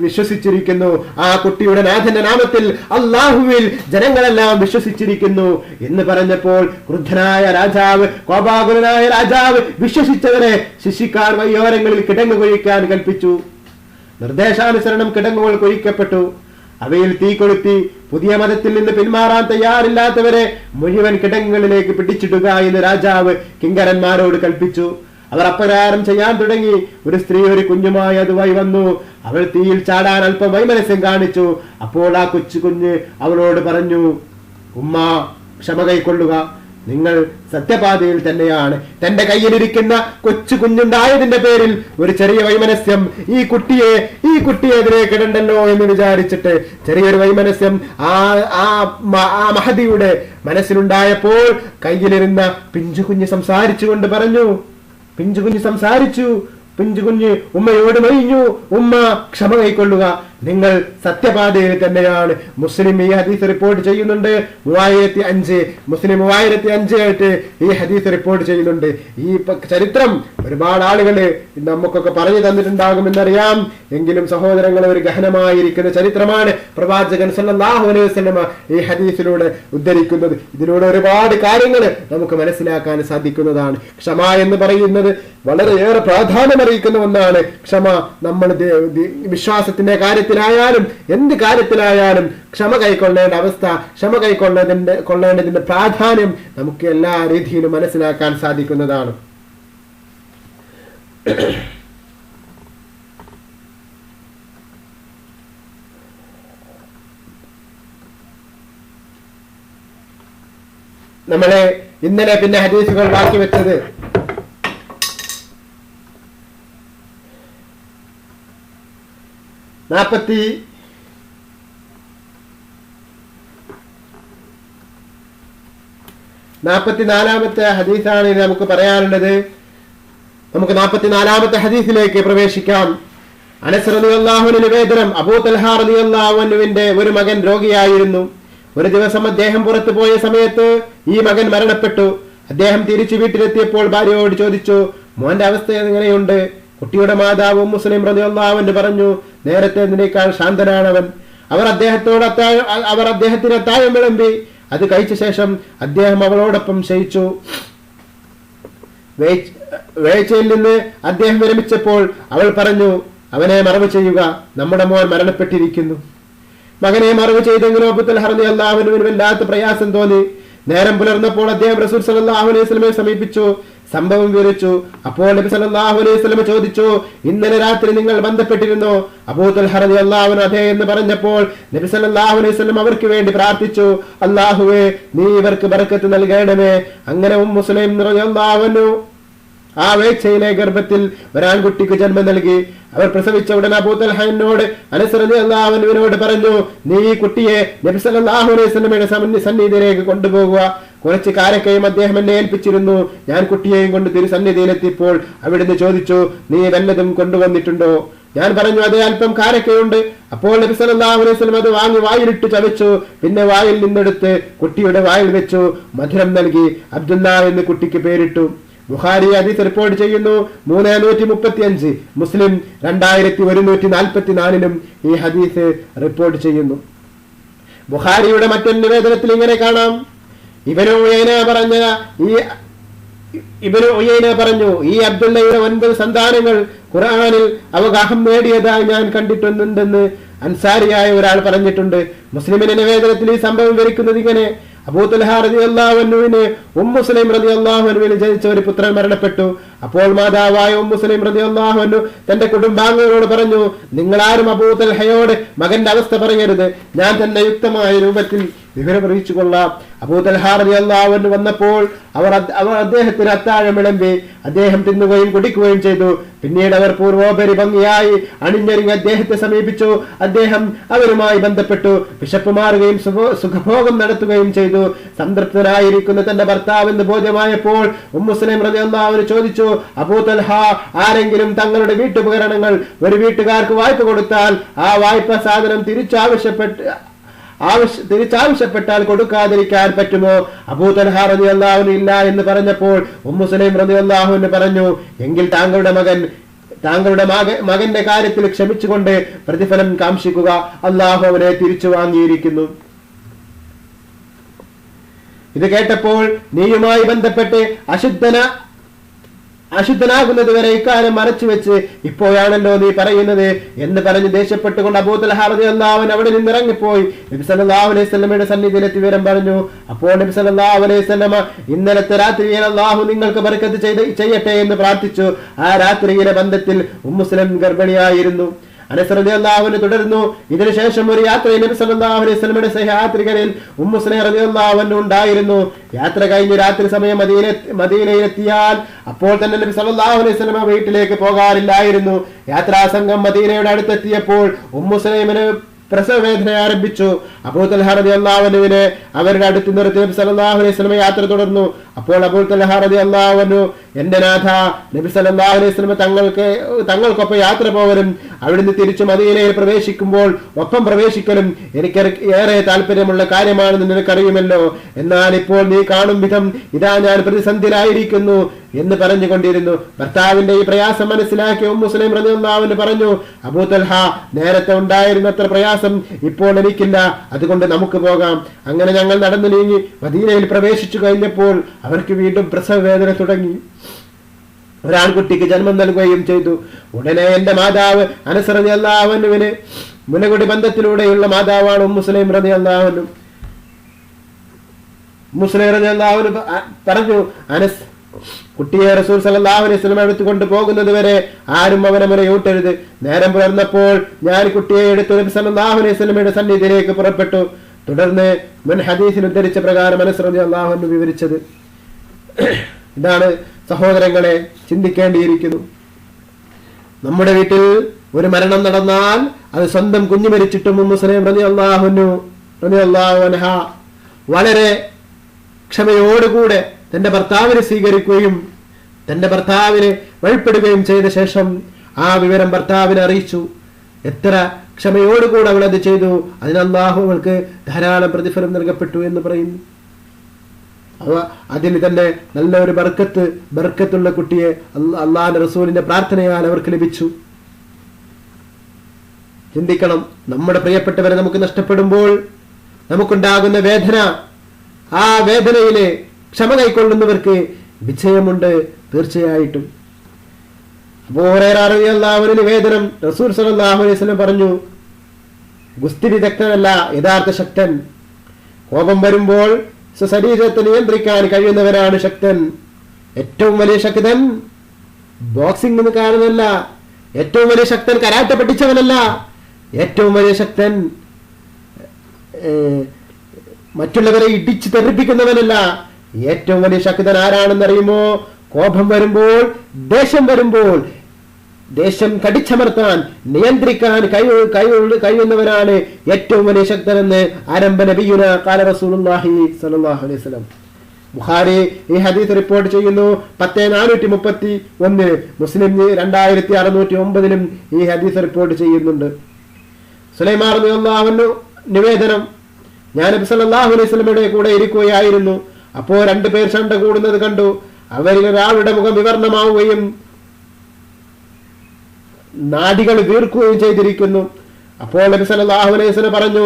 വിശ്വസിച്ചിരിക്കുന്നു. ആ കുട്ടിയുടെ നാഥന്റെ നാമത്തിൽ, അള്ളാഹുവിൽ ജനങ്ങളെല്ലാം വിശ്വസിച്ചിരിക്കുന്നു എന്ന് പറഞ്ഞപ്പോൾ ക്രുദ്ധനായ രാജാവ്, കോപാകുലനായ രാജാവ് വിശ്വസിച്ചവരെ ശിക്ഷിക്കാൻ വയ്യോരങ്ങളിൽ കിടങ്ങ് കുഴിക്കാൻ കൽപ്പിച്ചു. നിർദ്ദേശാനുസരണം കിടങ്ങുകൾ കുഴിക്കപ്പെട്ടു. അവയിൽ തീ കൊളുത്തി പുതിയ മതത്തിൽ നിന്ന് പിന്മാറാൻ തയ്യാറില്ലാത്തവരെ മുഴുവൻ കിടങ്ങുകളിലേക്ക് പിടിച്ചിടുക എന്ന് രാജാവ് കിങ്കരന്മാരോട് കൽപ്പിച്ചു. അവർ അപ്രകാരം ചെയ്യാൻ തുടങ്ങി. ഒരു സ്ത്രീ ഒരു കുഞ്ഞുമായി അതുവഴി വന്നു. അവൾ തീയിൽ ചാടാൻ അല്പം വൈമനസ്യം കാണിച്ചു. അപ്പോൾ ആ കുഞ്ഞ് അവളോട് പറഞ്ഞു, ഉമ്മ, ക്ഷമ കൈക്കൊള്ളുക, നിങ്ങൾ സത്യപാതയിൽ തന്നെയാണ്. തന്റെ കയ്യിലിരിക്കുന്ന കൊച്ചു കുഞ്ഞുണ്ടായതിന്റെ പേരിൽ ഒരു ചെറിയ വൈമനസ്യം ഈ കുട്ടിയെതിരെ കിടണ്ടല്ലോ എന്ന് വിചാരിച്ചിട്ട് ചെറിയൊരു വൈമനസ്യം ആ മഹദിയുടെ മനസ്സിലുണ്ടായപ്പോൾ കയ്യിലിരുന്ന പിഞ്ചുകുഞ്ഞ് സംസാരിച്ചുകൊണ്ട് പറഞ്ഞു, പിഞ്ചുകുഞ്ഞ് സംസാരിച്ചു. പിഞ്ചുകുഞ്ഞ് ഉമ്മയോട് മൊഴിഞ്ഞു, ഉമ്മ, ക്ഷമ കൈക്കൊള്ളുക, നിങ്ങൾ സത്യപാതയിൽ തന്നെയാണ്. മുസ്ലിം ഈ ഹദീസ് റിപ്പോർട്ട് ചെയ്യുന്നുണ്ട് 3005. മുസ്ലിം 3005 ആയിട്ട് ഈ ഹദീസ് റിപ്പോർട്ട് ചെയ്യുന്നുണ്ട്. ഈ ചരിത്രം ഒരുപാട് ആളുകൾ നമുക്കൊക്കെ പറഞ്ഞു തന്നിട്ടുണ്ടാകുമെന്നറിയാം. എങ്കിലും സഹോദരങ്ങളെ, ഒരു ഗഹനമായിരിക്കുന്ന ചരിത്രമാണ് പ്രവാചകൻ സല്ലല്ലാഹു അലൈഹി വസല്ലമ ഈ ഹദീസിലൂടെ ഉദ്ധരിക്കുന്നത്. ഇതിലൂടെ ഒരുപാട് കാര്യങ്ങൾ നമുക്ക് മനസ്സിലാക്കാൻ സാധിക്കുന്നതാണ്. ക്ഷമ എന്ന് പറയുന്നത് വളരെയേറെ പ്രാധാന്യമറിയിക്കുന്ന ഒന്നാണ്. ക്ഷമ നമ്മൾ വിശ്വാസത്തിന്റെ കാര്യത്തിലായാലും എന്ത് കാര്യത്തിലായാലും ക്ഷമ കൈക്കൊള്ളേണ്ട അവസ്ഥ, ക്ഷമ കൊള്ളേണ്ടതിന്റെ പ്രാധാന്യം നമുക്ക് എല്ലാ രീതിയിലും മനസ്സിലാക്കാൻ സാധിക്കുന്നതാണ്. നമ്മളെ ഇന്നലെ പിന്നെ ഹദീസുകൾ ബാക്കി വെച്ചത് 44-ാമത്തെ ഹദീസാണ് നമുക്ക് പറയാനുള്ളത്. നമുക്ക് 44-ാമത്തെ ഹദീസിലേക്ക് പ്രവേശിക്കാം. അനസ് റളിയല്ലാഹു അൻഹു നിവേദനം, അബൂ തൽഹ റളിയല്ലാഹു അൻഹുവിന്റെ ഒരു മകൻ രോഗിയായിരുന്നു. ഒരു ദിവസം അദ്ദേഹം പുറത്തു പോയ സമയത്ത് ഈ മകൻ മരണപ്പെട്ടു. അദ്ദേഹം തിരിച്ചു വീട്ടിലെത്തിയപ്പോൾ ഭാര്യയോട് ചോദിച്ചു, മോന്റെ അവസ്ഥ എങ്ങനെയുണ്ട്? കുട്ടിയുടെ മാതാവ് മുസ്ലിം റളിയല്ലാഹു അൻഹു പറഞ്ഞു, നേരത്തേതിനേക്കാൾ ശാന്തനാണവൻ. അവർ അദ്ദേഹത്തിന് അത്താഴം വിളമ്പി. അത് കഴിച്ച ശേഷം അദ്ദേഹം അവളോടൊപ്പം ശയിച്ചു. വേഴ്ചയിൽ നിന്ന് അദ്ദേഹം വിരമിച്ചപ്പോൾ അവൾ പറഞ്ഞു, അവനെ മറവ് ചെയ്യുക, നമ്മുടെ മോൻ മരണപ്പെട്ടിരിക്കുന്നു. മകനെ മറവ് ചെയ്തെങ്കിലും അബൂ തൽഹ റളിയല്ലാഹു അൻഹുവിന് വല്ലാത്ത പ്രയാസം തോന്നി. നേരം പുലർന്നപ്പോൾ അദ്ദേഹം റസൂൽ സല്ലല്ലാഹു അലൈഹി വസല്ലമയെ സമീപിച്ചു, സംഭവം വിവരിച്ചു. അപ്പോൾ നബി സല്ലല്ലാഹു അലൈഹി വസല്ലം ചോദിച്ചു, ഇന്നലെ രാത്രി നിങ്ങൾ ബന്ധപ്പെട്ടിരുന്നോ? അബൂ തൽഹ റളിയല്ലാഹു അൻഹു അതെ എന്ന് പറഞ്ഞപ്പോൾ നബി സല്ലല്ലാഹു അലൈഹി വസല്ലം അവർക്ക് വേണ്ടി പ്രാർത്ഥിച്ചു, അല്ലാഹുവേ, നീ ഇവർക്ക് ബർക്കത്ത് നൽകണമേ. അങ്ങനെ മുസ്ലിം റളിയല്ലാഹു അൻഹു ആ വേഴ്ചയിലെ ഗർഭത്തിൽ ഒരാൺകുട്ടിക്ക് ജന്മം നൽകി. അവർ പ്രസവിച്ച ഉടൻ അബൂ തൽഹയോട് അനസ് റളിയല്ലാഹു അൻഹുവിനോട് പറഞ്ഞു, നീ ഈ കുട്ടിയെ നബി സല്ലല്ലാഹു അലൈഹി വസല്ലമയുടെ സന്നിധിയിലേക്ക് കൊണ്ടുപോകുക. കുറച്ച് കാരക്കയും അദ്ദേഹം എന്നെ ഏൽപ്പിച്ചിരുന്നു. ഞാൻ കുട്ടിയെയും കൊണ്ട് തിരുസന്നിധിയിലെത്തിയപ്പോൾ അവിടുന്ന് ചോദിച്ചു, നീ വല്ലതും കൊണ്ടുവന്നിട്ടുണ്ടോ? ഞാൻ പറഞ്ഞു, അതേ, അല്പം കാരക്കയുണ്ട്. അപ്പോൾ നബി സല്ലല്ലാഹു അലൈഹി വസല്ലം അത് വാങ്ങി വായിലിട്ട് ചവച്ചു. പിന്നെ വായിൽ നിന്നെടുത്ത് കുട്ടിയുടെ വായിൽ വെച്ചു മധുരം നൽകി. അബ്ദുല്ല എന്ന് കുട്ടിക്ക് പേരിട്ടു. ബുഖാരി ഹദീസ് റിപ്പോർട്ട് ചെയ്യുന്നു 3135. മുസ്ലിം 2144 ഈ ഹദീസ് റിപ്പോർട്ട് ചെയ്യുന്നു. ബുഖാരിയുടെ മറ്റൊരു നിവേദനത്തിൽ ഇങ്ങനെ കാണാം, ഇബ്നു ഉയൈന പറഞ്ഞു, ഈ അബ്ദുള്ളയുടെ 9 സന്താനങ്ങൾ ഖുർആനിൽ അവഗാഹം നേടിയതായി ഞാൻ കണ്ടിട്ടുണ്ടെന്ന് അൻസാരിയായ ഒരാൾ പറഞ്ഞിട്ടുണ്ട്. മുസ്ലിമിന്റെ നിവേദനത്തിൽ ഈ സംഭവം വിവരിക്കുന്നത് ഇങ്ങനെ, അബൂ തൽഹ റളിയല്ലാഹു അൻഹുവിന് മുസ്ലിം റളിയല്ലാഹു അൻഹുവിന് ജനിച്ച ഒരു പുത്രൻ മരണപ്പെട്ടു. അപ്പോൾ മാതാവായ മുസ്ലിം റളിയല്ലാഹു അൻഹു തന്റെ കുടുംബാംഗങ്ങളോട് പറഞ്ഞു, നിങ്ങളാരും അബൂ തൽഹയോട് മകന്റെ അവസ്ഥ പറയരുത്. ഞാൻ തന്നെ യുക്തമായ രൂപത്തിൽ വിവരം അറിയിച്ചു കൊള്ളാം. അബൂ തൽഹാ റളിയല്ലാഹു അൻഹു വന്നപ്പോൾ അവർ അദ്ദേഹത്തിന് അത്താഴം വിളമ്പി. അദ്ദേഹം തിന്നുകയും കുടിക്കുകയും ചെയ്തു. പിന്നീട് അവർ പൂർവോപരി ഭംഗിയായി അണിഞ്ഞൊരുങ്ങി അദ്ദേഹത്തെ സമീപിച്ചു. അദ്ദേഹം അവരുമായി ബന്ധപ്പെട്ടു. വിശപ്പ് മാറുകയും സുഖഭോഗം നടത്തുകയും ചെയ്തു. സംതൃപ്തനായിരിക്കുന്ന തന്റെ ഭർത്താവെന്ന് ബോധ്യമായപ്പോൾ ഉമ്മു സുലൈം റളിയല്ലാഹു അൻഹ ചോദിച്ചു, അബൂ തൽഹ, ആരെങ്കിലും തങ്ങളുടെ വീട്ടുപകരണങ്ങൾ ഒരു വീട്ടുകാർക്ക് വായ്പ കൊടുത്താൽ ആ വായ്പ സാധനം തിരിച്ചാവശ്യപ്പെട്ടാൽ കൊടുക്കാതിരിക്കാൻ പറ്റുമോ? അബൂ തൽഹ റളിയല്ലാഹു അൻഹു ഇല്ല എന്ന് പറഞ്ഞപ്പോൾ ഉമ്മു സുലൈം റളിയല്ലാഹു അൻഹ പറഞ്ഞു, എങ്കിൽ താങ്കളുടെ മകന്റെ കാര്യത്തിൽ ക്ഷമിച്ചുകൊണ്ട് പ്രതിഫലം കാംക്ഷിക്കുക. അല്ലാഹു അവനെ തിരിച്ചു വാങ്ങിയിരിക്കുന്നു. ഇത് കേട്ടപ്പോൾ നീയുമായി ബന്ധപ്പെട്ട് അശുദ്ധനാകുന്നത് വരെ ഇക്കാര്യം മറച്ചുവെച്ച് ഇപ്പോഴാണല്ലോ നീ പറയുന്നത് എന്ന് പറഞ്ഞ് ദേഷ്യപ്പെട്ടുകൊണ്ട് അബൂ തൽഹ റളിയല്ലാഹു അൻഹു അവിടെ നിന്ന് ഇറങ്ങിപ്പോയി നബി സല്ലല്ലാഹു അലൈഹി വസല്ലമയുടെ സന്നിധിയിലെത്തി വിവരം പറഞ്ഞു. അപ്പോൾ നബി സല്ലല്ലാഹു അലൈഹി വസല്ലമ ഇന്നലത്തെ രാത്രിയിൽ അല്ലാഹു നിങ്ങൾക്ക് ബർക്കത്ത് ചെയ്യട്ടെ എന്ന് പ്രാർത്ഥിച്ചു. ആ രാത്രിയിലെ ബന്ധത്തിൽ ഉമ്മു സുലൈം ഗർഭിണിയായിരുന്നു. അനസ് റളിയല്ലാഹു അൻഹു തുടർന്നു, ഇതിനുശേഷം ഒരു യാത്രയിൽ നബി സല്ലല്ലാഹു അലൈഹി വസല്ലമയുടെ സഹയാത്രികരിൽ ഉമ്മു സുലൈം റളിയല്ലാഹു അൻഹു ഉണ്ടായിരുന്നു. യാത്ര കഴിഞ്ഞ് രാത്രി സമയം മദീനയിലെത്തിയാൽ അപ്പോൾ തന്നെ നബി സല്ലല്ലാഹു അലൈഹി വസല്ലമ വീട്ടിലേക്ക് പോകാറില്ലായിരുന്നു. യാത്രാസംഘം മദീനയുടെ അടുത്തെത്തിയപ്പോൾ ഉമ്മു സുലൈമിന് പ്രസവവേദന ആരംഭിച്ചു. അബൂ തൽഹ റളിയല്ലാഹു അൻഹുവിനെ അവരുടെ അടുത്ത് നിർത്തി നബി സല്ലല്ലാഹു അലൈഹി വസല്ലമ യാത്ര തുടർന്നു. അപ്പോൾ അബൂ തൽഹ റളിയല്ലാഹു അൻഹു, എന്റെ നാഥ, നബി സല്ലല്ലാഹു അലൈഹി വസല്ലമ തങ്ങൾക്കൊപ്പം യാത്ര പോകലും അവിടുന്ന് തിരിച്ചു മദീനയിൽ പ്രവേശിക്കുമ്പോൾ ഒപ്പം പ്രവേശിക്കലും എനിക്ക് ഏറെ താല്പര്യമുള്ള കാര്യമാണെന്ന് നിനക്കറിയുമല്ലോ. എന്നാൽ ഇപ്പോൾ നീ കാണും വിധം ഇതാ ഞാൻ പ്രതിസന്ധിയിലായിരിക്കുന്നു എന്ന് പറഞ്ഞുകൊണ്ടിരുന്നു. ഭർത്താവിന്റെ ഈ പ്രയാസം മനസ്സിലാക്കിയ ഉമ്മു സുലൈം റളിയല്ലാഹു അൻഹു പറഞ്ഞു, അബൂ തൽഹ, നേരത്തെ ഉണ്ടായിരുന്നത്ര പ്രയാസം ഇപ്പോൾ എനിക്കില്ല, അതുകൊണ്ട് നമുക്ക് പോകാം. അങ്ങനെ ഞങ്ങൾ നടന്നു നീങ്ങി മദീനയിൽ പ്രവേശിച്ചു കഴിഞ്ഞപ്പോൾ അവർക്ക് വീണ്ടും പ്രസവ വേദന തുടങ്ങി. ഒരാൺകുട്ടിക്ക് ജന്മം നൽകുകയും ചെയ്തു. ഉടനെ എന്റെ മാതാവ് അനസ് റളിയല്ലാഹു അൻഹുവിന് മുലകുടി ബന്ധത്തിലൂടെയുള്ള മാതാവാണ് ഉമ്മു സുലൈം റളിയല്ലാഹു അൻഹു. ഉമ്മു സുലൈം റളിയല്ലാഹു അൻഹു പറഞ്ഞു, അനസ്, കുട്ടിയെ റസൂൽ സല്ലല്ലാഹു അലൈഹി വസല്ലം എടുത്തുകൊണ്ട് പോകുന്നത് വരെ ആരും അവനെ മുലയൂട്ടരുത്. നേരം പുലർന്നപ്പോൾ ഞാൻ കുട്ടിയെ എടുത്ത് നബി സല്ലല്ലാഹു അലൈഹി വസല്ലമയുടെ സന്നിധിയിലേക്ക് പുറപ്പെട്ടു. തുടർന്ന് മുൻ ഹദീസിൽ ഉദ്ധരിച്ച പ്രകാരം അനസ് റളിയല്ലാഹു അൻഹു വിവരിച്ചത് ഇതാണ്. സഹോദരങ്ങളെ, ചിന്തിക്കേണ്ടിയിരിക്കുന്നു. നമ്മുടെ വീട്ടിൽ ഒരു മരണം നടന്നാൽ അത് സ്വന്തം കുഞ്ഞു മരിച്ചിട്ടും ഉമ്മു സുലൈം റളിയല്ലാഹു അൻഹ വളരെ ക്ഷമയോടുകൂടെ തന്റെ ഭർത്താവിനെ സ്വീകരിക്കുകയും തന്റെ ഭർത്താവിനെ വഴിപ്പെടുകയും ചെയ്ത ശേഷം ആ വിവരം ഭർത്താവിനെ അറിയിച്ചു. എത്ര ക്ഷമയോടുകൂടെ അവൾ അത് ചെയ്തു. അതിന് അല്ലാഹു അവൾക്ക് ധാരാളം പ്രതിഫലം നൽകപ്പെട്ടു എന്ന് പറയുന്നു. അതിന് തന്നെ നല്ലൊരു ബർക്കത്തുള്ള കുട്ടിയെ അള്ളാഹുവിന്റെ റസൂലിന്റെ പ്രാർത്ഥനയാൽ അവർക്ക് ലഭിച്ചു. ചിന്തിക്കണം, നമ്മുടെ പ്രിയപ്പെട്ടവരെ നമുക്ക് നഷ്ടപ്പെടുമ്പോൾ നമുക്കുണ്ടാകുന്ന വേദന, ആ വേദനയിലെ ക്ഷമ കൈക്കൊള്ളുന്നവർക്ക് വിജയമുണ്ട് തീർച്ചയായിട്ടും. അബൂ ഹുറൈറ റളിയല്ലാഹു അൻഹു നിവേദനം, റസൂൽ സല്ലല്ലാഹു അലൈഹി വസല്ലം പറഞ്ഞു, ഗുസ്തി വിദഗ്ധനല്ല യഥാർത്ഥ ശക്തൻ. കോപം വരുമ്പോൾ ശരീരത്തെ നിയന്ത്രിക്കാൻ കഴിയുന്നവരാണ് ശക്തൻ. ഏറ്റവും വലിയ ശക്തൻ ബോക്സിംഗ് കാരണമല്ല, ഏറ്റവും വലിയ ശക്തൻ കരാട്ടെ പഠിച്ചവനല്ല, ഏറ്റവും വലിയ ശക്തൻ മറ്റുള്ളവരെ ഇടിച്ചു തെറിപ്പിക്കുന്നവനല്ല. ഏറ്റവും വലിയ ശക്തൻ ആരാണെന്നറിയുമോ? കോപം വരുമ്പോൾ, ദേഷ്യം വരുമ്പോൾ ദേഷ്യം കടിച്ചമർത്താൻ, നിയന്ത്രിക്കാൻ കഴിയുന്നവനാണ് ഏറ്റവും വലിയ ശക്തനെന്ന് ആരംഭ നബിയുന ഖാല റസൂലുള്ളാഹി സ്വല്ലല്ലാഹു അലൈഹി വസല്ലം. ബുഖാരി ഈ ഹദീസ് റിപ്പോർട്ട് ചെയ്യുന്നു 10431, മുസ്ലിം 2609 ഈ ഹദീസ് റിപ്പോർട്ട് ചെയ്യുന്നുണ്ട്. സുലൈമാൻ റളിയല്ലാഹു അൻഹു നിവേദനം, ഞാൻ നബി സല്ലല്ലാഹു അലൈഹി വസല്ലമയുടെ കൂടെ ഇരിക്കുകയായിരുന്നു. അപ്പോൾ 2 പേർ ശണ്ട കൂടുന്നത് കണ്ടു. അവരിൽ ഒരാളുടെ മുഖം വിവർണമാവുകയും നാഡികൾ വീർക്കുകയും ചെയ്തിരിക്കുന്നു. അപ്പോൾ നബി സല്ലല്ലാഹു അലൈഹി വസല്ലം പറഞ്ഞു,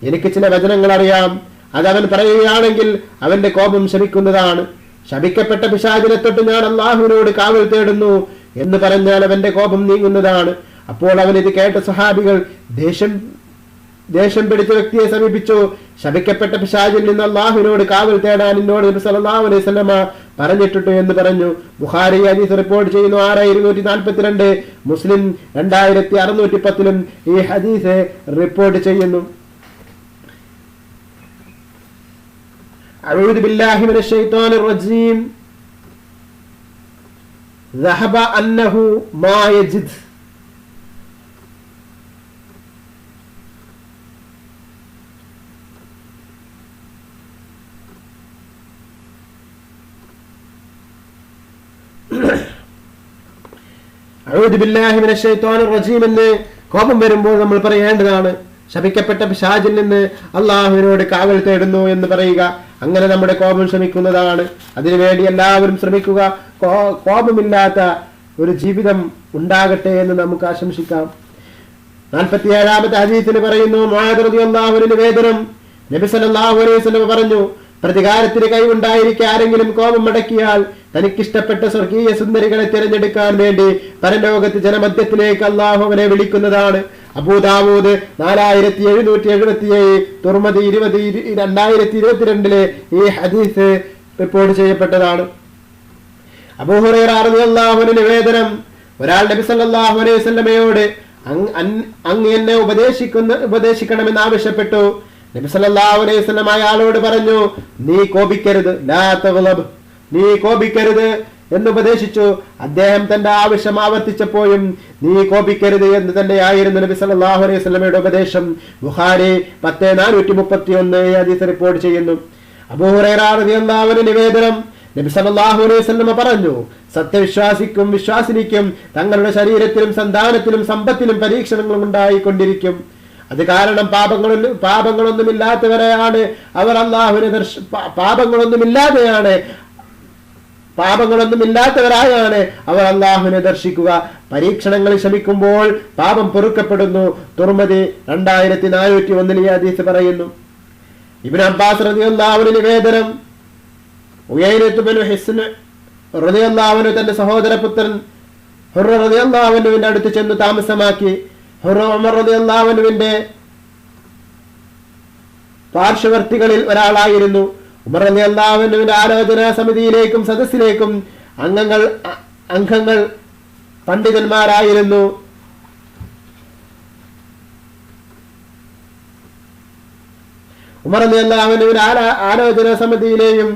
എനിക്ക് ചില വചനങ്ങൾ അറിയാം. അത് അവൻ പറയുകയാണെങ്കിൽ അവന്റെ കോപം ശമിക്കുന്നതാണ്. ശപിക്കപ്പെട്ട പിശാചിനെ തൊട്ട് ഞാൻ അല്ലാഹുവിനോട് കാവൽ തേടുന്നു എന്ന് പറഞ്ഞാൽ അവന്റെ കോപം നീങ്ങുന്നതാണ്. അപ്പോൾ അവൻ ഇത് കേട്ട സ്വഹാബികൾ ദേഷ്യം പിടിച്ച വ്യക്തിയെ സമീപിച്ചു. ശപിക്കപ്പെട്ട പിശാചിൽ നിന്ന് അല്ലാഹുവിനോട് കാവൽ തേടാൻ എന്നോട് നബി സല്ലല്ലാഹു അലൈഹി വസല്ലം പറഞ്ഞിട്ടുണ്ട് എന്ന് പറഞ്ഞു. ബുഖാരി ഹദീസ് റിപ്പോർട്ട് ചെയ്യുന്നു 6242, മുസ്ലിം 2610 ഈ ഹദീസ് റിപ്പോർട്ട് ചെയ്യുന്നു. അഊദു ബില്ലാഹി മിനശ് ശൈത്വാനിർ റജീം ذهب أنه ما يجد അഊദു ബില്ലാഹി മിനശ് ശൈത്വാനിർ റജീം എന്ന് കോപം വരുമ്പോൾ നമ്മൾ പറയേണ്ടതാണ്. ശപിക്കപ്പെട്ട പിശാചിൽ നിന്ന് അള്ളാഹുവിനോട് കാവൽ തേടുന്നു എന്ന് പറയുക. അങ്ങനെ നമ്മുടെ കോപം ശമിക്കുന്നതാണ്. അതിനുവേണ്ടി എല്ലാവരും ശ്രമിക്കുക. കോപമില്ലാത്ത ഒരു ജീവിതം ഉണ്ടാകട്ടെ എന്ന് നമുക്ക് ആശംസിക്കാം. 47-ാമത്തെ ഹദീസിൽ പറയുന്നു, മുആദ് റളിയല്ലാഹു അൻഹു നിവേദനം, നബി സല്ലല്ലാഹു അലൈഹി വസല്ലം പറഞ്ഞു, പ്രതികാരത്തിന് കഴിവുണ്ടായിരിക്കെ ആരെങ്കിലും കോപം അടക്കിയാൽ തനിക്കിഷ്ടപ്പെട്ട സ്വർഗീയ സുന്ദരികളെ തിരഞ്ഞെടുക്കാൻ വേണ്ടി പരലോകത്ത് ജനമധ്യത്തിലേക്ക് അള്ളാഹു അവനെ വിളിക്കുന്നതാണ്. അബൂ ദാവൂദ് 4777, തുർമുദി 2022 ഈ ഹദീസ് റിപ്പോർട്ട് ചെയ്യപ്പെട്ടതാണ്. അബൂ ഹുറൈറ റളിയല്ലാഹു അൻഹു നിവേദനം, ഒരാൾ നബി സല്ലല്ലാഹു അലൈഹി വസല്ലമയോട് അങ്ങ് എന്നെ ഉപദേശിക്കണമെന്ന് ആവശ്യപ്പെട്ടു. നബി സല്ലല്ലാഹു അലൈഹി വസല്ലം അയാളോട് പറഞ്ഞു, നീ കോപിക്കരുത്, ലാ തഗ്ളബ്, നീ കോപിക്കരുത് എന്ന് ഉപദേശിച്ചു. അദ്ദേഹം തന്റെ ആവശ്യം ആവർത്തിച്ചപ്പോഴും നീ കോപിക്കരുത് എന്ന് തന്നെയായിരുന്നു നബി സല്ലല്ലാഹു അലൈഹി വസല്ലമയുടെ ഉപദേശം. ബുഖാരി 10431 ഹദീസ് റിപ്പോർട്ട് ചെയ്യുന്നു. അബൂ ഹുറൈറ റളിയല്ലാഹു അൻഹു നിവേദനം, നബി സല്ലല്ലാഹു അലൈഹി വസല്ലം പറഞ്ഞു, സത്യവിശ്വാസിക്കും വിശ്വാസിനിക്കും തങ്ങളുടെ ശരീരത്തിലും സന്താനത്തിലും സമ്പത്തിലും പരീക്ഷണങ്ങളും ഉണ്ടായിക്കൊണ്ടിരിക്കും. അത് കാരണം പാപങ്ങളൊന്നുമില്ലാത്തവരെയാണ് അവർ പാപങ്ങളൊന്നുമില്ലാത്തവരായാണ് അവർ അള്ളാഹുവിനെ ദർശിക്കുക. പരീക്ഷണങ്ങൾ ശമിക്കുമ്പോൾ പാപം പൊറുക്കപ്പെടുന്നു. തുർമുദി 2401 ഈ ഹദീസ് പറയുന്നു. ഇബ്നു അബ്ബാസ് റളിയല്ലാഹു അൻഹു നിവേദനം, ഉയൈനത്ത് ബിൻ ഹിസ്ൻ റളിയല്ലാഹു അൻഹു തന്റെ സഹോദരപുത്രൻ ഹുർറ റളിയല്ലാഹു അൻഹുവിന്റെ അടുത്ത് ചെന്ന് താമസമാക്കി. ഹുർറ ഉമർ റളിയല്ലാഹു അൻഹുവിന്റെ പാർശ്വവർത്തികളിൽ ഒരാളായിരുന്നു. ഉമർ റളിയല്ലാഹു അൻഹുവിന്റെ ആലോചനാ സമിതിയിലേക്കും സദസ്സിലേക്കും അംഗങ്ങൾ പണ്ഡിതന്മാരായിരുന്നു. ഉമർ റളിയല്ലാഹു അൻഹുവിന്റെ ആലോചനാ സമിതിയിലെയും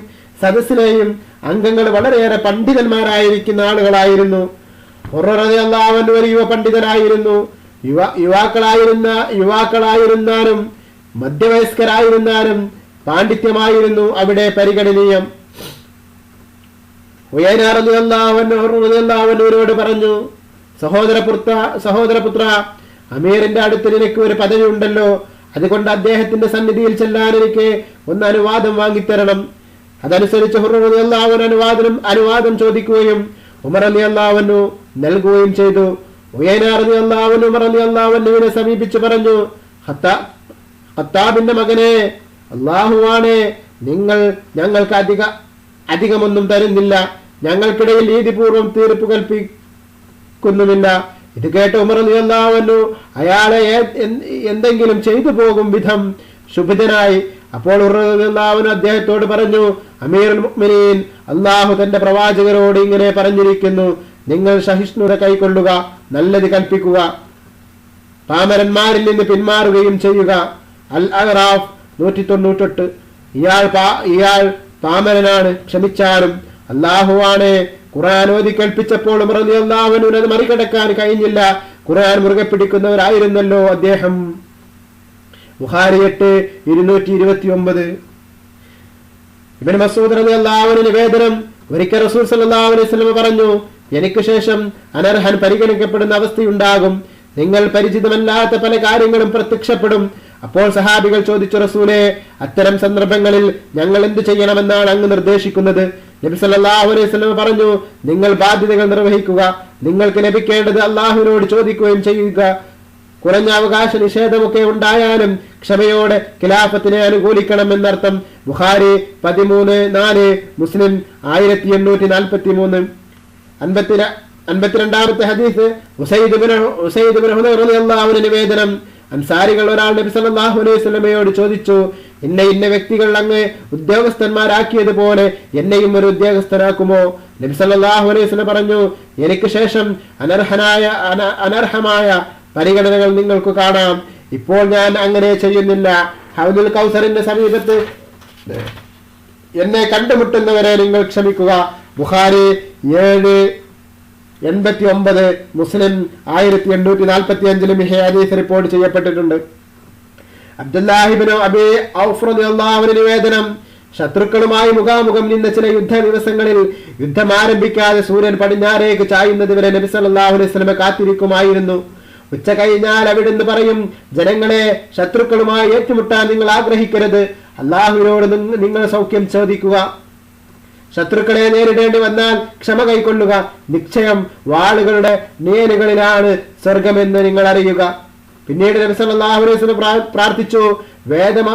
സദസ്സിലെയും അംഗങ്ങൾ വളരെയേറെ പണ്ഡിതന്മാരായിരിക്കുന്ന ആളുകളായിരുന്നു. ഉമർ റളിയല്ലാഹു അൻഹു ഒരു യുവ പണ്ഡിതനായിരുന്നു. യുവാക്കളായിരുന്നാലും മധ്യവയസ്കരായിരുന്നാലും പാണ്ഡിത്യമായിരുന്നു അവിടെ പരിഗണനീയം. ഉയൈന റളിയല്ലാഹു അൻഹുവിനോട് പറഞ്ഞു, സഹോദരപുത്ര, അമീറിന്റെ അടുത്ത് നിനക്ക് ഒരു പദവി ഉണ്ടല്ലോ, അതുകൊണ്ട് അദ്ദേഹത്തിന്റെ സന്നിധിയിൽ ചെല്ലാൻ എനിക്ക് ഒന്ന് അനുവാദം വാങ്ങിത്തരണം. അതനുസരിച്ച് ഹുർറ റളിയല്ലാഹു അൻഹു അനുവാദം ചോദിക്കുകയും ഉമർ റളിയല്ലാഹു അൻഹു നൽകുകയും ചെയ്തു. ഉയൈന റളിയല്ലാഹു അൻഹു ഉമർ റളിയല്ലാഹു അൻഹുവിനെ സമീപിച്ചു പറഞ്ഞു, ഖത്താബിന്റെ മകനെ, അല്ലാഹുവാണ്, നിങ്ങൾ ഞങ്ങൾക്ക് അധികമൊന്നും തരുന്നില്ല, ഞങ്ങൾക്കിടയിൽ നീതിപൂർവം തീർപ്പ് കൽപ്പിക്കുന്നുമില്ല. ഇത് കേട്ട് ഉമർ റളിയല്ലാഹു അൻഹു അയാളെ എന്തെങ്കിലും ചെയ്തു പോകും വിധം ശുഭിതനായി. അപ്പോൾ ഉമർ റളിയല്ലാഹു അൻഹു അദ്ദേഹത്തോട് പറഞ്ഞു, അമീറുൽ മുഅ്മിനീൻ, അല്ലാഹു തന്റെ പ്രവാചകരോട് ഇങ്ങനെ പറഞ്ഞിരിക്കുന്നു, നിങ്ങൾ സഹിഷ്ണുത കൈക്കൊള്ളുക, നല്ലത് കൽപ്പിക്കുക, പാമരന്മാരിൽ നിന്ന് പിന്മാറുകയും ചെയ്യുക. അൽ അഹ്റാഫ് 198. ഇയാൾ പാമരനാണ്, ക്ഷമിച്ചാലും അല്ലാഹുവാണ്. ഖുർആൻ ഓതി കൽപ്പിച്ചപ്പോൾ ഉമർ റളിയല്ലാഹു അൻഹു അത് മറികടക്കാൻ കഴിഞ്ഞില്ല. ഖുർആൻ മുറുകെ പിടിക്കുന്നവരായിരുന്നല്ലോ അദ്ദേഹം. ബുഖാരി 8:229. ഇബ്നു മസ്ഊദ് റളിയല്ലാഹു അൻഹു നിവേദനം, ഒരിക്കൽ റസൂൽ സല്ലല്ലാഹു അലൈഹി വസല്ലം പറഞ്ഞു, എനിക്ക് ശേഷം അനർഹൻ പരിഗണിക്കപ്പെടുന്ന അവസ്ഥയുണ്ടാകും. നിങ്ങൾ പരിചിതമല്ലാത്ത പല കാര്യങ്ങളും പ്രത്യക്ഷപ്പെടും. അപ്പോൾ സഹാബികൾ ചോദിച്ചു, റസൂലേ, അത്തരം സന്ദർഭങ്ങളിൽ ഞങ്ങൾ എന്ത് ചെയ്യണമെന്നാണ് അങ്ങ് നിർദ്ദേശിക്കുന്നത്? നബി സല്ലല്ലാഹു അലൈഹി വസല്ലം പറഞ്ഞു, നിങ്ങൾ ബാധ്യതകൾ നിർവഹിക്കുക, നിങ്ങൾക്ക് ലഭിക്കേണ്ടത് അള്ളാഹുവിനോട് ചോദിക്കുകയും ചെയ്യുക. കുറഞ്ഞ അവകാശ നിഷേധമൊക്കെ ഉണ്ടായാലും ക്ഷമയോടെ ഖിലാഫത്തിനെ അനുകൂലിക്കണം എന്നർത്ഥം. ബുഖാരി 13:4, മുസ്ലിം 1843. 52-ാമത്തെ ഹദീസ് ഉസൈദ് ഇബ്നു ഹുദൈർ റളിയല്ലാഹു അൻഹു നിവേദനം, അൻസാരികൾ ഒരാൾ നബി സല്ലല്ലാഹു അലൈഹി വസല്ലമയോട് ചോദിച്ചു, ഇന്ന വ്യക്തികൾ അങ്ങ് ഉദ്യോഗസ്ഥന്മാരാക്കിയതുപോലെ എന്നെയും ഒരു ഉദ്യോഗസ്ഥനാക്കുമോ? നബി സല്ലല്ലാഹു അലൈഹി വസല്ലം പറഞ്ഞു, എനിക്ക് ശേഷം അനർഹമായ പരിഗണനകൾ നിങ്ങൾക്ക് കാണാം. ഇപ്പോൾ ഞാൻ അങ്ങനെ ചെയ്യുന്നില്ല. ഹൗദുൽ കൗസറിന്റെ സമീപത്ത് എന്നെ കണ്ടുമുട്ടുന്നവരെ നിങ്ങൾ ക്ഷമിക്കുക. ബുഖാരി 789, മുസ്ലിം 1845 ഈ ഹദീസ് റിപ്പോർട്ട് ചെയ്യപ്പെട്ടിട്ടുണ്ട്. അബ്ദുല്ലാഹിബ്നു അബീ ഔഫ് റളിയല്ലാഹു അൻഹു നിവേദനം, ശത്രുക്കളുമായി മുഖാമുഖം നിന്ന ചില യുദ്ധ ദിവസങ്ങളിൽ യുദ്ധം ആരംഭിക്കാതെ സൂര്യൻ പടിഞ്ഞാറേക്ക് ചായുന്നത് വരെ നബി സല്ലല്ലാഹു അലൈഹി വസല്ലം കാത്തിരിക്കുമായിരുന്നു. ഉച്ച കഴിഞ്ഞാൽ അവിടുന്ന് പറയും, ജനങ്ങളെ, ശത്രുക്കളുമായി ഏറ്റുമുട്ടാൻ നിങ്ങൾ ആഗ്രഹിക്കരുത്, അള്ളാഹുവിനോട് നിങ്ങൾ സൗഖ്യം ചോദിക്കുക. ശത്രുക്കളെ നേരിടേണ്ടി വന്നാൽ ക്ഷമ കൈക്കൊള്ളുക. നിശ്ചയം വാളുകളുടെ നിഴലുകളിലാണ് സ്വർഗമെന്ന് നിങ്ങൾ അറിയുക. പിന്നീട് നബി സല്ലല്ലാഹു അലൈഹി വസല്ലം പ്രാർത്ഥിച്ചു, വേദം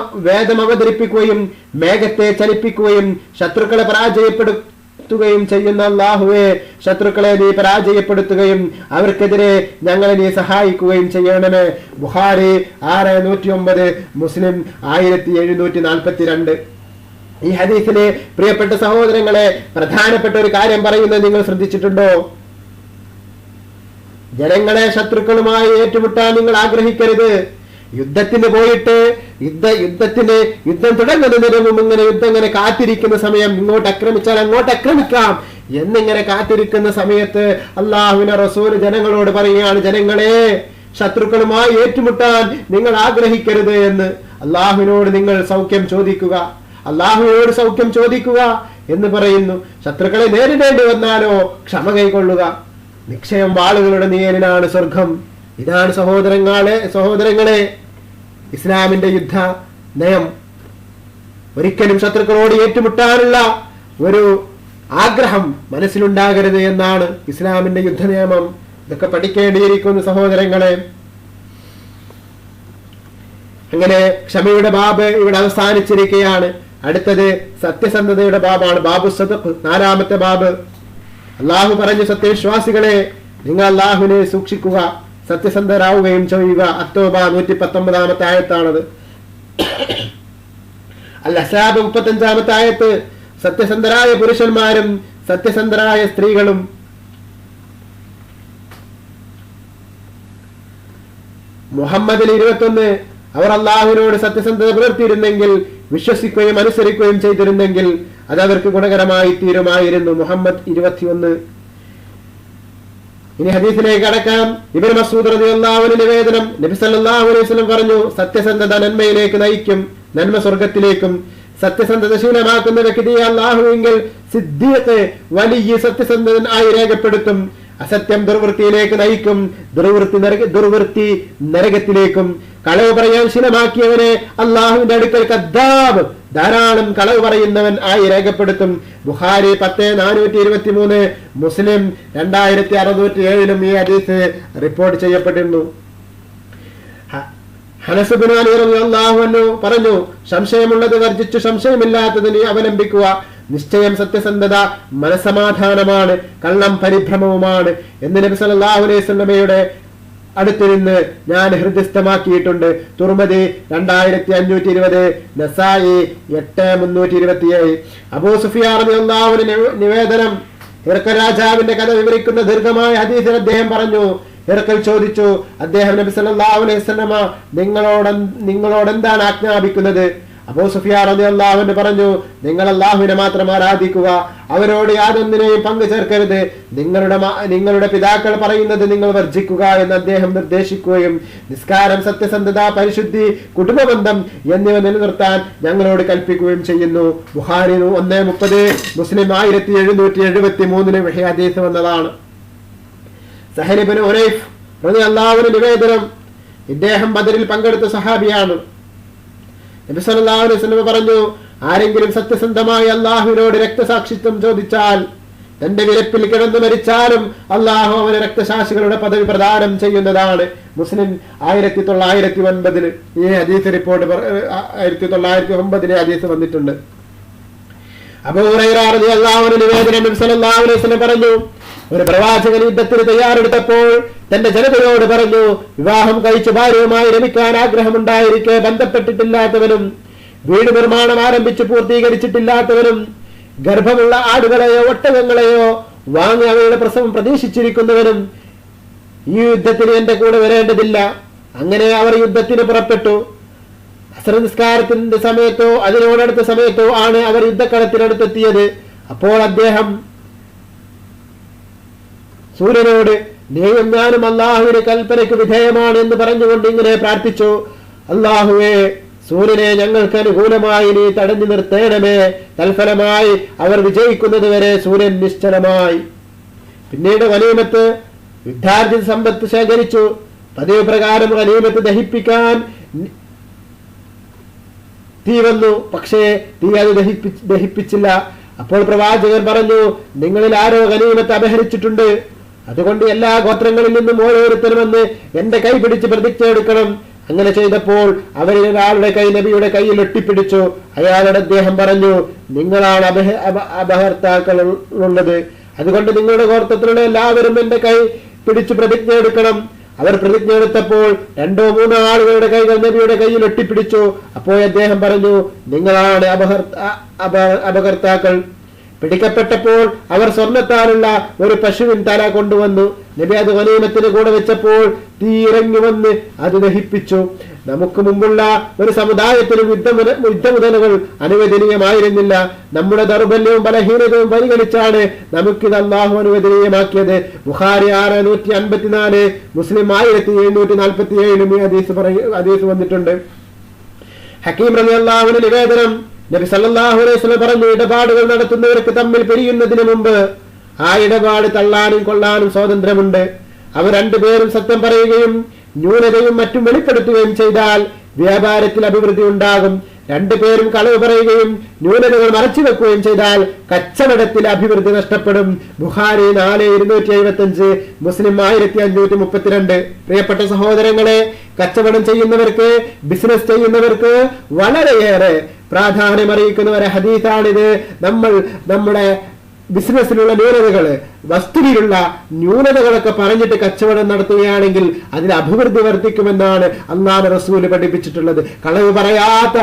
അവതരിപ്പിക്കുകയും മേഘത്തെ ചലിപ്പിക്കുകയും ശത്രുക്കളെ പരാജയപ്പെടുത്തുകയും ചെയ്യുന്ന അല്ലാഹുവേ, ശത്രുക്കളെ നീ പരാജയപ്പെടുത്തുകയും അവർക്കെതിരെ ഞങ്ങളെ നീ സഹായിക്കുകയും ചെയ്യണമേ. ബുഖാരി 609, മുസ്ലിം 1742. ഈ ഹദീസിലെ പ്രിയപ്പെട്ട സഹോദരങ്ങളെ, പ്രധാനപ്പെട്ട ഒരു കാര്യം പറയുന്നത് നിങ്ങൾ ശ്രദ്ധിച്ചിട്ടുണ്ടോ? ജനങ്ങളെ, ശത്രുക്കളുമായി ഏറ്റുമുട്ടാൻ നിങ്ങൾ ആഗ്രഹിക്കരുത്. യുദ്ധത്തിന് പോയിട്ട് യുദ്ധം തുടങ്ങുന്നതിന് മുമ്പ് ഇങ്ങനെ കാത്തിരിക്കുന്ന സമയം, ഇങ്ങോട്ട് ആക്രമിച്ചാൽ അങ്ങോട്ട് ആക്രമിക്കാം എന്നിങ്ങനെ കാത്തിരിക്കുന്ന സമയത്ത് അള്ളാഹുവിന്റെ റസൂൽ ജനങ്ങളോട് പറയുകയാണ്, ജനങ്ങളെ, ശത്രുക്കളുമായി ഏറ്റുമുട്ടാൻ നിങ്ങൾ ആഗ്രഹിക്കരുത് എന്ന്. അള്ളാഹുവിനോട് നിങ്ങൾ സൗഖ്യം ചോദിക്കുക, അള്ളാഹുവിനോട് സൗഖ്യം ചോദിക്കുക എന്ന് പറയുന്നു. ശത്രുക്കളെ നേരിടേണ്ടി വന്നാലോ ക്ഷമ കൈക്കൊള്ളുക. നിശ്ചയം വാളുകളുടെ നിഴലിലാണ് സ്വർഗം. ഇതാണ് സഹോദരങ്ങളെ ഇസ്ലാമിന്റെ യുദ്ധ നയം. ഒരിക്കലും ശത്രുക്കളോട് ഏറ്റുമുട്ടാനുള്ള ഒരു ആഗ്രഹം മനസ്സിലുണ്ടാകരുത് എന്നാണ് ഇസ്ലാമിന്റെ യുദ്ധ നിയമം. ഇതൊക്കെ പഠിക്കേണ്ടിയിരിക്കുന്നു സഹോദരങ്ങളെ. അങ്ങനെ ക്ഷമയുടെ ബാബ് ഇവിടെ അവസാനിച്ചിരിക്കുകയാണ്. അടുത്തത് സത്യസന്ധതയുടെ ബാബാണ്. ബാബു സദഖ്, 4ാമത്തെ ബാബ്. അള്ളാഹു പറഞ്ഞു, സത്യവിശ്വാസികളെ, നിങ്ങൾ അള്ളാഹുവിനെ സൂക്ഷിക്കുക, സത്യസന്ധരാവുകയും ചെയ്യുക. അത്തൗബ 119 ആയത്താണത്. അൽ-അഹ്സാബ് 35 ആയത്ത്. സത്യസന്ധരായ പുരുഷന്മാരും സത്യസന്ധരായ സ്ത്രീകളും. മുഹമ്മദിൽ 21, അവർ അള്ളാഹുവിനോട് സത്യസന്ധത പുലർത്തിയിരുന്നെങ്കിൽ, വിശ്വസിക്കുകയും അനുസരിക്കുകയും ചെയ്തിരുന്നെങ്കിൽ അത് അവർക്ക് ഗുണകരമായി തീരുമായിരുന്നു. മുഹമ്മദ് 21. ഇനി ഹദീസിലേക്ക് കടക്കാം. ഇബ്നു മസ്ഊദ് റളിയല്ലാഹു അൻഹു നിവേദനം, നബി സല്ലല്ലാഹു അലൈഹി വസല്ലം പറഞ്ഞു, സത്യസന്ധത നന്മയിലേക്ക് നയിക്കും, നന്മ സ്വർഗത്തിലേക്കും. സത്യസന്ധത ശീലമാക്കുന്ന വ്യക്തിയെ അല്ലാഹുവിങ്കൽ സിദ്ദീഖ്, വലിയ സത്യസന്ധൻ ആയി രേഖപ്പെടുത്തും. അസത്യം ദുർവൃത്തിയിലേക്ക് നയിക്കും, ദുർവൃത്തി നരകത്തിലേക്കും. കളവ് പറയാൻ ശീലമാക്കിയവനെ അള്ളാഹുവിന്റെ അടുക്കൽ കദ്ദാബ്, ധാരാളം കളവ് പറയുന്നവൻ ആയി രേഖപ്പെടുത്തും. ബുഖാരി 10,423, മുസ്ലിം 2607 ഈ ഹദീസ് റിപ്പോർട്ട് ചെയ്യപ്പെട്ടിരുന്നു. അനസ് ഇബ്നു അലി റളിയല്ലാഹു അൻഹു പറഞ്ഞു, സംശയമുള്ളത് വർജിച്ചു സംശയമില്ലാത്തതിനെ അവലംബിക്കുക. നിശ്ചയം സത്യസന്ധത മനസമാധാനമാണ്, കള്ളം പരിഭ്രമവുമാണ് എന്ന് നബി സല്ലല്ലാഹു അലൈഹി വസല്ലമയുടെ അടുത്ത് നിന്ന് ഞാൻ ഹൃദയസ്ഥമാക്കിയിട്ടുണ്ട്. തുർമദി 2520, നസായി 8327. അബൂ സുഫിയാൻ റളിയല്ലാഹു അൻഹു നിവേദനം, ഹിർഖൽ രാജാവിന്റെ കഥ വിവരിക്കുന്ന ദീർഘമായ ഹദീസിൽ അദ്ദേഹം പറഞ്ഞു, ഹിർഖൽ ചോദിച്ചു, അദ്ദേഹം നബി സല്ലല്ലാഹു അലൈഹി വസല്ലമ നിങ്ങളോട് എന്താണ് ആജ്ഞാപിക്കുന്നത്? അബൂ സുഫിയാൻ റളിയല്ലാഹു അൻഹു പറഞ്ഞു, നിങ്ങൾ അല്ലാഹുവിനെ മാത്രം ആരാധിക്കുക, അവരോട് യാതൊന്നിനെയും പങ്കു ചേർക്കരുത്, നിങ്ങളുടെ പിതാക്കൾ പറയുന്നത് നിങ്ങൾ വർജിക്കുക എന്ന് അദ്ദേഹം നിർദ്ദേശിക്കുകയും നിസ്കാരം, സത്യസന്ധത, പരിശുദ്ധി, കുടുംബബന്ധം എന്നിവ നിലനിർത്താൻ ഞങ്ങളോട് കൽപ്പിക്കുകയും ചെയ്യുന്നു. ബുഖാരി 1:30, മുസ്ലിം 1773 ഹദീസ് വന്നതാണ്. സഹൽ ഇബ്നു ഹുനൈഫ് റളിയല്ലാഹു അൻഹു നിവേദനം, ഇദ്ദേഹം ബദറിൽ പങ്കെടുത്ത സഹാബിയാണ്. നബി സല്ലല്ലാഹു അലൈഹി വസല്ലം പറഞ്ഞു, ആരെങ്കിലും സത്യസന്ധമായി അള്ളാഹുവിനോട് രക്തസാക്ഷിത്വം ചോദിച്ചാൽ, തന്റെ വിരപ്പിൽ കിടന്നു മരിച്ചാലും അള്ളാഹു അവന് രക്തസാക്ഷികളുടെ പദവി പ്രദാനം ചെയ്യുന്നതാണ്. മുസ്ലിം 1909 ഈ ഹദീസ് റിപ്പോർട്ട് 1909 ഹദീസ് വന്നിട്ടുണ്ട്. അബൂ ഹുറൈറ റളിയല്ലാഹു അൻഹു നിവേദനം, നബി സല്ലല്ലാഹു അലൈഹി വസല്ലം പറഞ്ഞു, ഒരു പ്രവാചകൻ യുദ്ധത്തിന് തയ്യാറെടുത്തപ്പോൾ തന്റെ ജനതയോട് പറഞ്ഞു, വിവാഹം കഴിച്ച് ഭാര്യയുമായി രമിക്കാൻ ആഗ്രഹമുണ്ടായിരിക്കെ ബന്ധപ്പെട്ടിട്ടില്ലാത്തവനും, വീട് നിർമ്മാണം ആരംഭിച്ച് പൂർത്തീകരിച്ചിട്ടില്ലാത്തവനും, ഗർഭമുള്ള ആടുകളെയോ ഒട്ടകങ്ങളെയോ വാങ്ങി അവയുടെ പ്രസവം പ്രതീക്ഷിച്ചിരിക്കുന്നവനും ഈ യുദ്ധത്തിന് എന്റെ കൂടെ വരേണ്ടതില്ല. അങ്ങനെ അവർ യുദ്ധത്തിന് പുറപ്പെട്ടു. അസ്ർ നിസ്കാരത്തിന്റെ സമയത്തോ അതിനോടടുത്ത സമയത്തോ ആണ് അവർ യുദ്ധക്കളത്തിനടുത്തെത്തിയത്. അപ്പോൾ അദ്ദേഹം സൂര്യനോട് നീയും ഞാനും അള്ളാഹുവിന്റെ കൽപ്പനയ്ക്ക് വിധേയമാണ് എന്ന് പറഞ്ഞുകൊണ്ട് ഇങ്ങനെ പ്രാർത്ഥിച്ചു: അള്ളാഹുവേ, സൂര്യനെ ഞങ്ങൾക്ക് അനുകൂലമായി നീ തടഞ്ഞു നിർത്തേണമേ. തൽഫലമായി അവർ വിജയിക്കുന്നത് വരെ സൂര്യൻ നിശ്ചലമായി. പിന്നീട് ഗനീമത്ത് യുദ്ധാർജിത സമ്പത്ത് ശേഖരിച്ചു. പതിവ് പ്രകാരം ഗനീമത്ത് ദഹിപ്പിക്കാൻ തീ വന്നു. പക്ഷേ തീ അത് ദഹിപ്പിച്ചില്ല. അപ്പോൾ പ്രവാചകൻ പറഞ്ഞു: നിങ്ങളിൽ ആരോ ഗനീമത്ത് അപഹരിച്ചിട്ടുണ്ട്. അതുകൊണ്ട് എല്ലാ ഗോത്രങ്ങളിൽ നിന്നും ഓരോരുത്തരും വന്ന് എന്റെ കൈ പിടിച്ച് പ്രതിജ്ഞ എടുക്കണം. അങ്ങനെ ചെയ്തപ്പോൾ അവരിൽ ഒരാളുടെ കൈ നബിയുടെ കയ്യിൽ ഒട്ടിപ്പിടിച്ചു. അയാളുടെ അദ്ദേഹം പറഞ്ഞു: നിങ്ങളാണ് അപഹർത്താക്കൾ ഉള്ളത്. അതുകൊണ്ട് നിങ്ങളുടെ ഗോത്രത്തിലുള്ള എല്ലാവരും എന്റെ കൈ പിടിച്ച് പ്രതിജ്ഞ എടുക്കണം. അവർ പ്രതിജ്ഞ എടുത്തപ്പോൾ 2-3 ആളുകളുടെ കൈകൾ നബിയുടെ കയ്യിൽ ഒട്ടിപ്പിടിച്ചു. അപ്പോൾ അദ്ദേഹം പറഞ്ഞു: നിങ്ങളാണ് അപഹർത്താക്കൾ. പിടിക്കപ്പെട്ടപ്പോൾ അവർ സ്വർണ്ണത്താലുള്ള ഒരു പശുവിൻ തല കൊണ്ടുവന്നു. നബി അത് ഗനീമത്തിന് കൂടെ വെച്ചപ്പോൾ തീ ഇറങ്ങി വന്ന് അത് ദഹിപ്പിച്ചു. നമുക്ക് മുമ്പുള്ള ഒരു സമുദായത്തിലും യുദ്ധമുതലുകൾ അനുവദനീയമായിരുന്നില്ല. നമ്മുടെ ദൗർബല്യവും ബലഹീനതയും പരിഗണിച്ചാണ് നമുക്കിത് അല്ലാഹു അനുവദനീയമാക്കിയത്. ബുഖാരി 654, മുസ്ലിം 1747 ഈ ഹദീസ് വന്നിട്ടുണ്ട്. ഹക്കീം റളിയല്ലാഹു അൻഹു നിവേദനം: നബി സല്ലല്ലാഹു അലൈഹി വസല്ലം പറഞ്ഞു: ഇടപാടുകൾ നടത്തുന്നവർക്ക് തമ്മിൽ പിരിയുന്നതിന് മുമ്പ് ആ ഇടപാട് തള്ളാനും കൊള്ളാനും സ്വാതന്ത്ര്യമുണ്ട്. അവർ രണ്ടുപേരും സത്യം പറയുകയും ന്യൂനതയും മറ്റും വെളിപ്പെടുത്തുകയും ചെയ്താൽ വ്യാപാരത്തിൽ അഭിവൃദ്ധി ഉണ്ടാകും. രണ്ടുപേരും കളവ് പറയുകയും ന്യൂനതകൾ മറച്ചു വെക്കുകയും ചെയ്താൽ കച്ചവടത്തിൽ അഭിവൃദ്ധി നഷ്ടപ്പെടും. ബുഖാരി 4:275, മുസ്ലിം 1532. പ്രിയപ്പെട്ട സഹോദരങ്ങളെ, കച്ചവടം ചെയ്യുന്നവർക്ക്, ബിസിനസ് ചെയ്യുന്നവർക്ക് വളരെയേറെ പ്രാധാന്യമറിയിക്കുന്ന ഒരു ഹദീസാണിത്. നമ്മൾ നമ്മുടെ ബിസിനസ്സിലുള്ള ന്യൂനതകള്, വസ്തുവിലുള്ള ന്യൂനതകളൊക്കെ പറഞ്ഞിട്ട് കച്ചവടം നടത്തുകയാണെങ്കിൽ അതിൽ അഭിവൃദ്ധി വർദ്ധിക്കുമെന്നാണ് അല്ലാഹുവിന്റെ റസൂല് പഠിപ്പിച്ചിട്ടുള്ളത്. കളവ് പറയാത്ത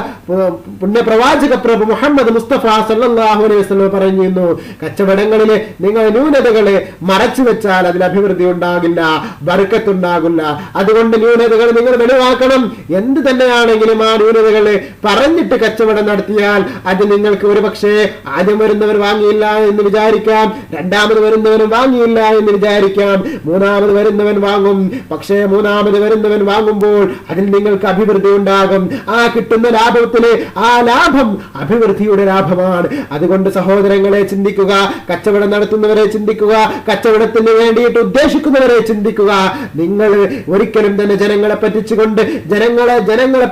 പുണ്യപ്രവാചക പ്രഭു മുഹമ്മദ് മുസ്തഫ സല്ലല്ലാഹു അലൈഹി വസല്ലം പറയുന്നു: കച്ചവടങ്ങളില് നിങ്ങൾ ന്യൂനതകളെ മറച്ചു വെച്ചാൽ അതിൽ അഭിവൃദ്ധി ഉണ്ടാകില്ല, ബർക്കത്തുണ്ടാകില്ല. അതുകൊണ്ട് ന്യൂനതകൾ നിങ്ങൾ വെളിവാക്കണം. എന്ത് തന്നെയാണെങ്കിലും ആ ന്യൂനതകളെ പറഞ്ഞിട്ട് കച്ചവടം നടത്തിയാൽ അത് നിങ്ങൾക്ക് ഒരു പക്ഷേ ആദ്യം വരുന്നവർ വാങ്ങിയില്ല എന്ന് വിചാരിക്കാം, രണ്ടാമത് വരുന്നവനും വാങ്ങിയില്ല എന്ന് വിചാരിക്കാം, മൂന്നാമത് വരുന്നവൻ വാങ്ങും. പക്ഷേ മൂന്നാമത് വരുന്നവൻ വാങ്ങുമ്പോൾ അതിൽ നിങ്ങൾക്ക് അഭിവൃദ്ധി ഉണ്ടാകും. ആ കിട്ടുന്ന ലാഭത്തില് ആ ലാഭം അഭിവൃദ്ധിയുടെ ലാഭമാണ്. അതുകൊണ്ട് സഹോദരങ്ങളെ ചിന്തിക്കുക, കച്ചവടം നടത്തുന്നവരെ ചിന്തിക്കുക, കച്ചവടത്തിന് വേണ്ടിയിട്ട് ഉദ്ദേശിക്കുന്നവരെ ചിന്തിക്കുക. നിങ്ങൾ ഒരിക്കലും തന്നെ ജനങ്ങളെ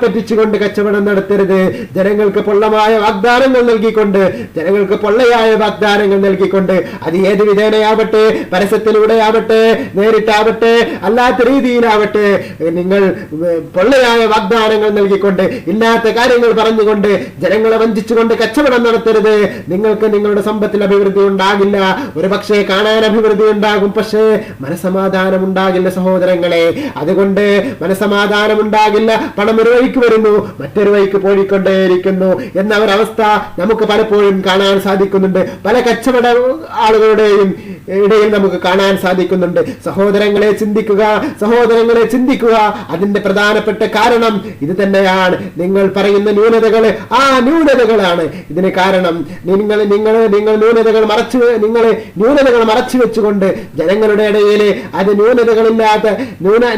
പറ്റിച്ചുകൊണ്ട് കച്ചവടം നടത്തരുത്. ജനങ്ങൾക്ക് പൊള്ളമായ വാഗ്ദാനങ്ങൾ നൽകിക്കൊണ്ട്, ജനങ്ങൾക്ക് പൊള്ളയായ വാഗ്ദാനങ്ങൾ നൽകിക്കൊണ്ട്, അത് ഏത് വിധേനയാവട്ടെ, പരസ്യത്തിലൂടെയാവട്ടെ, നേരിട്ടാവട്ടെ, അല്ലാത്ത രീതിയിലാവട്ടെ, നിങ്ങൾ പൊള്ളയായ വാഗ്ദാനങ്ങൾ നൽകിക്കൊണ്ട്, ഇല്ലാത്ത കാര്യങ്ങൾ പറഞ്ഞുകൊണ്ട്, ജനങ്ങളെ വഞ്ചിച്ചുകൊണ്ട് കച്ചവടം നടത്തരുത്. നിങ്ങൾക്ക് നിങ്ങളുടെ സമ്പത്തിൽ അഭിവൃദ്ധി ഉണ്ടാകില്ല. ഒരു പക്ഷേ കാണാൻ അഭിവൃദ്ധി ഉണ്ടാകും, പക്ഷേ മനസമാധാനം ഉണ്ടാകില്ല സഹോദരങ്ങളെ. അതുകൊണ്ട് മനസമാധാനം ഉണ്ടാകില്ല. പണം ഒരു വഴിക്ക് വരുന്നു, മറ്റൊരു വഴിക്ക് പോയിക്കൊണ്ടേയിരിക്കുന്നു എന്ന ഒരവസ്ഥ നമുക്ക് പലപ്പോഴും കാണാൻ സാധിക്കുന്നുണ്ട്. പല കച്ചവട ആളുകളുടെയും ഇടയിൽ നമുക്ക് കാണാൻ സാധിക്കുന്നുണ്ട്. സഹോദരങ്ങളെ ചിന്തിക്കുക. അതിന്റെ പ്രധാനപ്പെട്ട കാരണം ഇത് തന്നെയാണ്. നിങ്ങൾ പറയുന്ന ന്യൂനതകൾ, ആ ന്യൂനതകളാണ് ഇതിന് കാരണം. നിങ്ങൾ ന്യൂനതകൾ മറച്ചു വെച്ചുകൊണ്ട് ജനങ്ങളുടെ ഇടയിൽ അത് ന്യൂനതകളില്ലാത്ത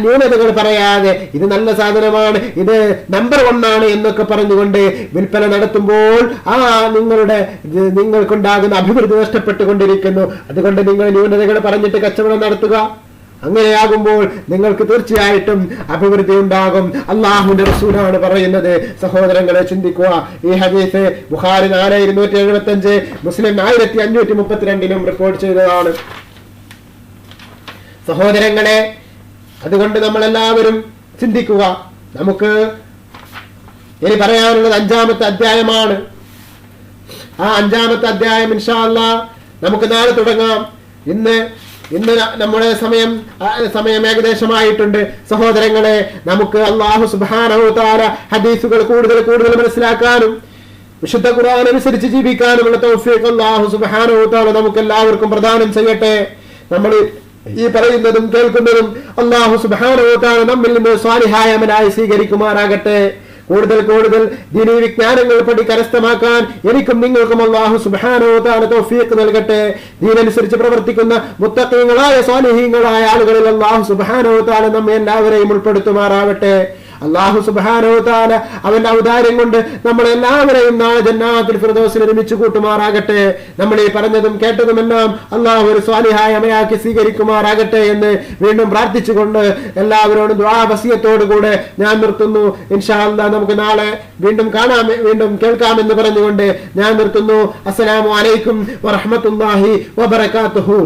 ന്യൂനതകൾ പറയാതെ ഇത് നല്ല സാധനമാണ്, ഇത് നമ്പർ 1 ആണ് എന്നൊക്കെ പറഞ്ഞുകൊണ്ട് വിൽപ്പന നടത്തുമ്പോൾ നിങ്ങൾക്കുണ്ടാകുന്ന അഭിവൃദ്ധി നഷ്ടപ്പെട്ടുകൊണ്ടിരിക്കുന്നു. അതുകൊണ്ട് നിങ്ങൾ ന്യൂനതകൾ പറഞ്ഞിട്ട് കച്ചവടം നടത്തുക. അങ്ങനെയാകുമ്പോൾ നിങ്ങൾക്ക് തീർച്ചയായിട്ടും അഭിവൃദ്ധി ഉണ്ടാകും. അല്ലാഹുവിന്റെ റസൂലാണ് പറയുന്നത്. സഹോദരങ്ങളെ ചിന്തിക്കുക. ഈ ഹദീസ് ബുഖാരി 4:275, മുസ്ലിം 1532 റിപ്പോർട്ട് ചെയ്തതാണ്. സഹോദരങ്ങളെ, അതുകൊണ്ട് നമ്മളെല്ലാവരും ചിന്തിക്കുക. നമുക്ക് ഇനി പറയാനുള്ളത് 5-ാമത്തെ അധ്യായമാണ്. ആ 5-ാമത്തെ അധ്യായം ഇൻഷാ അല്ലാഹ് നമുക്ക് നാളെ തുടങ്ങാം. ഇന്ന് നമ്മുടെ സമയം ഏകദേശമായിട്ടുണ്ട്. സഹോദരങ്ങളെ, നമുക്ക് അല്ലാഹു സുബ്ഹാനഹു വ തആല ഹദീസുകൾ കൂടുതൽ മനസ്സിലാക്കാനും വിശുദ്ധ ഖുർആൻ അനുസരിച്ച് ജീവിക്കാനുമുള്ള തൗഫീഖ് അല്ലാഹു സുബ്ഹാനഹു വ തആല നമുക്ക് എല്ലാവർക്കും പ്രദാനം ചെയ്യട്ടെ. നമ്മൾ ഈ പറയുന്നതും കേൾക്കുന്നതും അല്ലാഹു സുബ്ഹാനഹു വ തആല നമ്മിൽ നിന്ന് സ്വാലിഹായ അമലായി സ്വീകരിക്കുമാറാകട്ടെ. കൂടുതൽ കൂടുതൽ ദീനീ വിജ്ഞാനങ്ങൾ കരസ്ഥമാക്കാൻ എനിക്കും നിങ്ങൾക്കും അല്ലാഹു സുബ്ഹാനഹു വ തആല തൗഫീഖ് നൽകട്ടെ. ദീനനുസരിച്ച് പ്രവർത്തിക്കുന്ന മുത്തഖീങ്ങളായ സ്വാലിഹീങ്ങളായ ആളുകളിൽ അല്ലാഹു സുബ്ഹാനഹു വ തആല നമ്മെ എല്ലാവരെയും ഉൾപ്പെടുത്തുമാറാവട്ടെ. അല്ലാഹു സുബ്ഹാനഹു വ തആല അവന്റെ ഔദാര്യം കൊണ്ട് നമ്മളെല്ലാവരെയും നാളെ ജന്നാത്തുൽ ഫിർദൗസിൽ ഒരുമിച്ച് കൂട്ടുമാറാകട്ടെ. നമ്മൾ ഈ പറഞ്ഞതും കേട്ടതുമെല്ലാം അല്ലാഹു ഒരു സ്വാലിഹായ അമയാക്കി സ്വീകരിക്കുമാറാകട്ടെ എന്ന് വീണ്ടും പ്രാർത്ഥിച്ചുകൊണ്ട് എല്ലാവരോടും ദുആ വസിയത്തോടുകൂടെ ഞാൻ നിർത്തുന്നു. ഇൻഷാ അല്ലാഹ് നമുക്ക് നാളെ വീണ്ടും കാണാം, വീണ്ടും കേൾക്കാമെന്ന് പറഞ്ഞുകൊണ്ട് ഞാൻ നിർത്തുന്നു. അസ്സലാമു അലൈക്കും വറഹ്മത്തുള്ളാഹി വബറകാതുഹു.